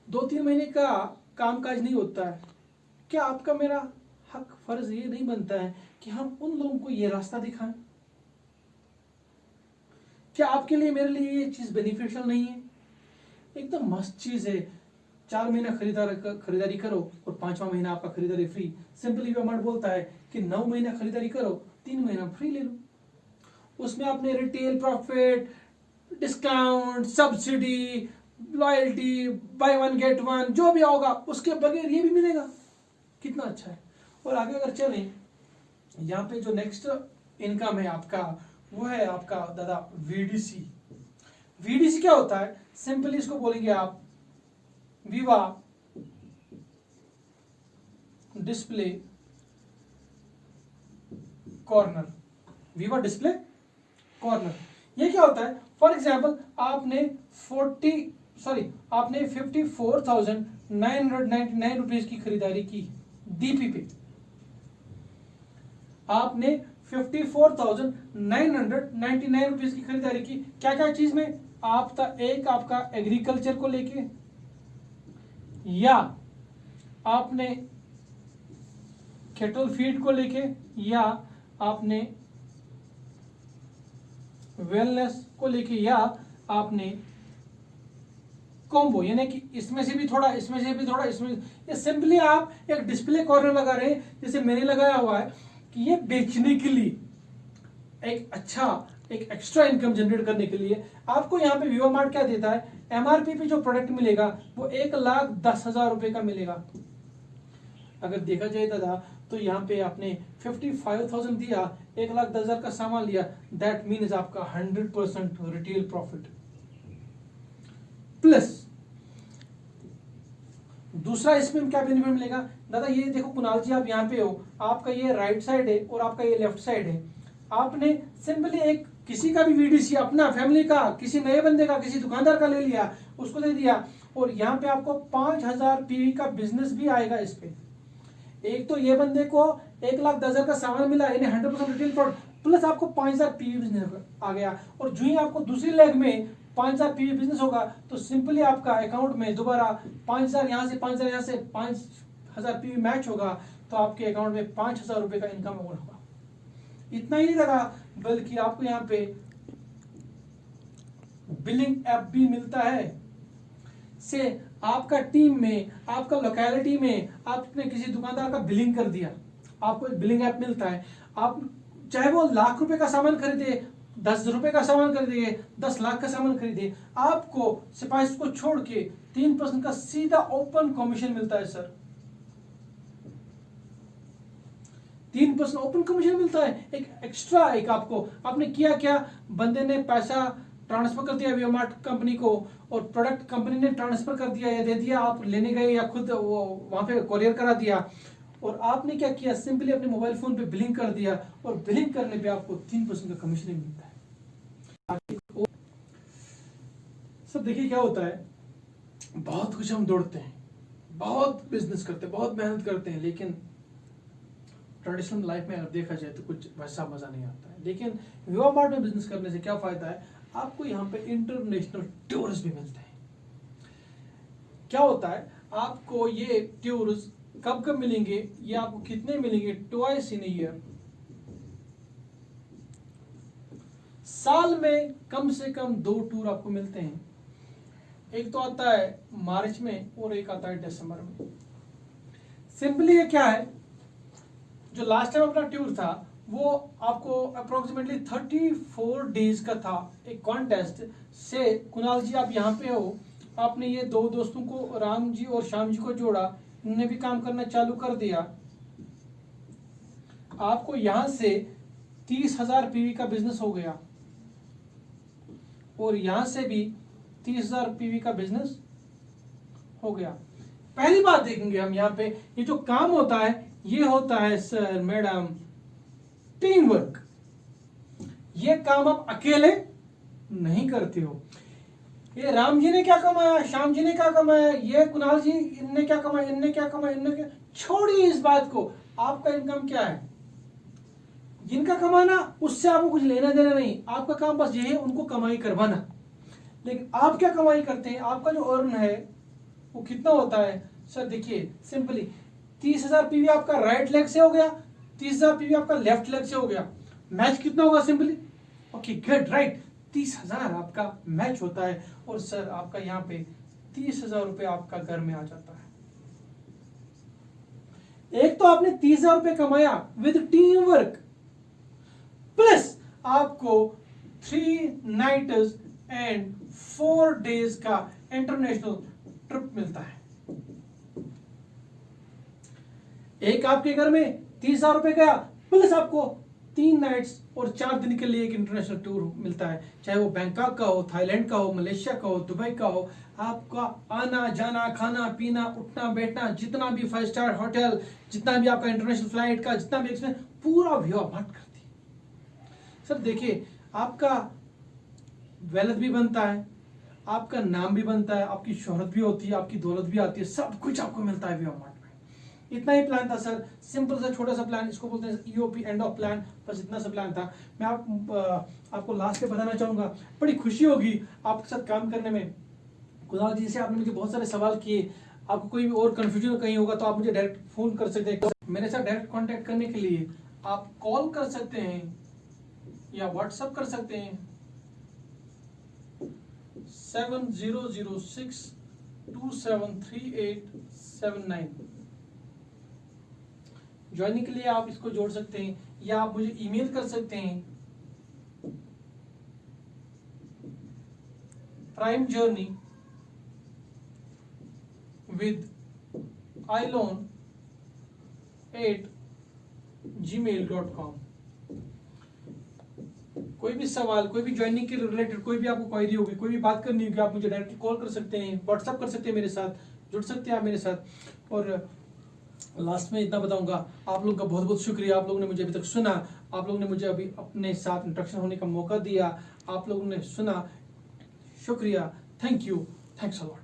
2-3 महीने का कामकाज नहीं होता है। क्या आपका मेरा हक फर्ज ये नहीं बनता है कि हम उन लोगों को ये रास्ता दिखाएं? क्या आपके लिए मेरे लिए ये चीज बेनिफिशियल नहीं है? एकदम मस्त चीज है। 4 महीना खरीदारी करो और 5वां महीना आपका खरीदारी फ्री। सिंपली अमाउंट बोलता है कि 9 महीना खरीदारी करो, 3 महीना फ्री ले लो। उसमें आपने retail profit, discount, subsidy, loyalty, buy 1 get 1 जो भी होगा उसके बगैर ये भी मिलेगा। कितना अच्छा है। और आगे अगर चलें, यहाँ पे जो नेक्स्ट इनकम है आपका वो है आपका दादा वीडीसी। वीडीसी क्या होता है? सिंपली इसको बोलेंगे आप विवा डिस्प्ले कॉर्नर। विवा डिस्प्ले कॉर्नर ये क्या होता है? फॉर एग्जाम्पल आपने 54,999 रुपीज की खरीदारी की डीपी पे। आपने 54,999 रुपीज की खरीदारी की। क्या क्या चीज में? एक आपका एग्रीकल्चर को लेके, या आपने कैटल फीड को लेके, या आपने वेलनेस को लेके, या आपने कॉम्बो, यानी कि इसमें से भी थोड़ा, इसमें से भी थोड़ा, इसमें। ये सिंपली आप एक डिस्प्ले कॉर्नर लगा रहे हैं, जैसे मैंने लगाया हुआ है कि ये बेचने के लिए एक एक्स्ट्रा इनकम जनरेट करने के लिए। आपको यहाँ पे विवा मार्ट क्या देता है? एमआरपी पे जो प्रोडक्ट मिलेगा वो 1,10,000 रुपए का मिलेगा। अगर देखा जाए दादा तो यहाँ पे आपने 55,000 दिया, 1,10,000 का सामान लिया, दैट मीन्स आपका 100% रिटेल प्रॉफिट। प्लस दूसरा इसमें क्या बेनिफिट मिलेगा दादा? ये देखो कुणाल जी, आप यहाँ पे हो, आपका ये राइट साइड है और आपका ये लेफ्ट साइड है। आपने सिंपली एक किसी का भी वीडीसी, अपना फैमिली का, किसी नए बंदे का, किसी दुकानदार का ले लिया, उसको दे दिया, और यहाँ पे आपको 5,000 पीवी का बिजनेस भी आएगा इस पे। एक तो ये बंदे को 1,10,000 का सामान मिला, यानी 100% रिटेल प्रोडक्ट, प्लस आपको 5,000 पीवी बिजनेस आ गया। और जो ही आपको दूसरी लेग में 5,000 पीवी बिजनेस होगा तो सिंपली आपका अकाउंट में दोबारा 5,000 यहाँ से, 5,000 यहाँ से, 5,000 पीवी मैच होगा, तो आपके अकाउंट में 5,000 रुपए का इनकम होगा। इतना ही नहीं लगा, बल्कि आपको यहाँ पे बिलिंग ऐप भी मिलता है। से आपका टीम में, आपका लोकेलिटी में आपने किसी दुकानदार का बिलिंग कर दिया, आपको एक बिलिंग ऐप मिलता है। आप चाहे वो लाख रुपए का सामान खरीदे, 10 रुपए का सामान खरीदे, 10 लाख का सामान खरीदे, आपको स्पाइस को छोड़ के 3% का सीधा ओपन कमीशन मिलता है सर। 3% ओपन कमीशन मिलता है, एक एक्स्ट्रा। एक आपको, आपने किया क्या? बंदे ने पैसा ट्रांसफर कर दिया वीमार्ट कंपनी को, और प्रोडक्ट कंपनी ने ट्रांसफर कर दिया या दे दिया, आप लेने गए या खुद वो वहां पे कोरियर करा दिया, और आपने क्या किया? सिंपली अपने मोबाइल फोन पे बिलिंग कर दिया, और बिलिंग करने पे आपको 3% का कमीशन मिलता है। सब देखिए क्या होता है, बहुत कुछ हम दौड़ते हैं, बहुत बिजनेस करते हैं, बहुत मेहनत करते हैं, लेकिन ट्रेडिशनल लाइफ में अगर देखा जाए तो कुछ वैसा मजा नहीं आता है। लेकिन विवा मार्ट में बिजनेस करने से क्या फायदा है? आपको यहाँ पे इंटरनेशनल टूर्स भी मिलते हैं। क्या होता है, आपको ये टूर्स कब कब मिलेंगे? ये आपको कितने मिलेंगे? ट्वाइस इन ईयर, साल में कम से कम 2 टूर आपको मिलते हैं। एक तो आता है मार्च में और एक आता है दिसंबर में। सिंपली ये क्या है, जो लास्ट टाइम अपना टूर था वो आपको अप्रोक्सीमेटली 34 डेज का था, एक कॉन्टेस्ट से। कुणाल जी आप यहाँ पे हो, आपने ये 2 दोस्तों को, राम जी और श्याम जी को जोड़ा, इन्होंने भी काम करना चालू कर दिया। आपको यहां से 30,000 पीवी का बिजनेस हो गया, और यहां से भी 30,000 पीवी का बिजनेस हो गया। पहली बात देखेंगे हम यहाँ पे, ये जो काम होता है ये होता है सर मैडम टीम वर्क। ये काम आप अकेले नहीं करते हो। ये राम जी ने क्या कमाया, श्याम जी ने क्या कमाया, ये कुणाल जी इनने क्या कमाया, इनने क्या कमाया, इनने क्या, छोड़िए इस बात को। आपका इनकम क्या है, जिनका कमाना उससे आपको कुछ लेना देना नहीं, आपका काम बस ये है उनको कमाई करवाना। लेकिन आप क्या कमाई करते हैं, आपका जो अर्न है वो कितना होता है सर? देखिए सिंपली 30,000 पीवी आपका राइट लेग से हो गया, 30,000 पीवी आपका लेफ्ट लेग से हो गया, मैच कितना होगा सिंपली? ओके गुड राइट, 30,000 आपका मैच होता है। और सर आपका यहाँ पे 30,000 रुपये आपका घर में आ जाता है। एक तो आपने 30,000 रुपये कमाया विद टीम वर्क, प्लस आपको 3 नाइट्स एंड 4 डेज का इंटरनेशनल ट्रिप मिलता है। एक आपके घर में 30,000 रुपए गया, प्लस आपको 3 नाइट्स और 4 दिन के लिए एक इंटरनेशनल टूर मिलता है, चाहे वो बैंकॉक का हो, थाईलैंड का हो, मलेशिया का हो, दुबई का हो। आपका आना जाना, खाना पीना, उठना बैठना, जितना भी 5 स्टार होटल, जितना भी आपका इंटरनेशनल फ्लाइट का जितना भी एक्सपेंस, पूरा व्यू बांट करती है। सर देखिए आपका वेल्थ भी बनता है, आपका नाम भी बनता है, आपकी शोहरत भी होती है, आपकी दौलत भी आती है, सब कुछ आपको मिलता है व्यू मार्ट में। इतना ही प्लान था सर, सिंपल सा छोटा सा प्लान, इसको बोलते हैं ईओपी, एंड ऑफ प्लान। बस इतना सा प्लान था। मैं आपको लास्ट में बताना चाहूंगा, बड़ी खुशी होगी आपके साथ काम करने में। कुणाल जी से आपने मुझे बहुत सारे सवाल किए, आपको कोई भी और कंफ्यूजन कहीं होगा तो आप मुझे डायरेक्ट फोन कर सकते हैं। मेरे साथ डायरेक्ट कांटेक्ट करने के लिए आप कॉल कर सकते हैं या व्हाट्सएप कर सकते हैं 7006273879। ज्वाइनिंग के लिए आप इसको जोड़ सकते हैं, या आप मुझे ईमेल कर सकते हैं primejourney@gmail.com। कोई भी सवाल, कोई भी ज्वाइनिंग के रिलेटेड कोई भी आपको क्वेरी होगी, कोई भी बात करनी होगी, आप मुझे डायरेक्टली कॉल कर सकते हैं, व्हाट्सएप कर सकते हैं, मेरे साथ जुड़ सकते हैं आप मेरे साथ। और लास्ट में इतना बताऊंगा, आप लोगों का बहुत बहुत शुक्रिया, आप लोगों ने मुझे अभी तक सुना, आप लोगों ने मुझे अभी अपने साथ इंट्रैक्शन होने का मौका दिया, आप लोगों ने सुना, शुक्रिया, thank you, thanks a lot.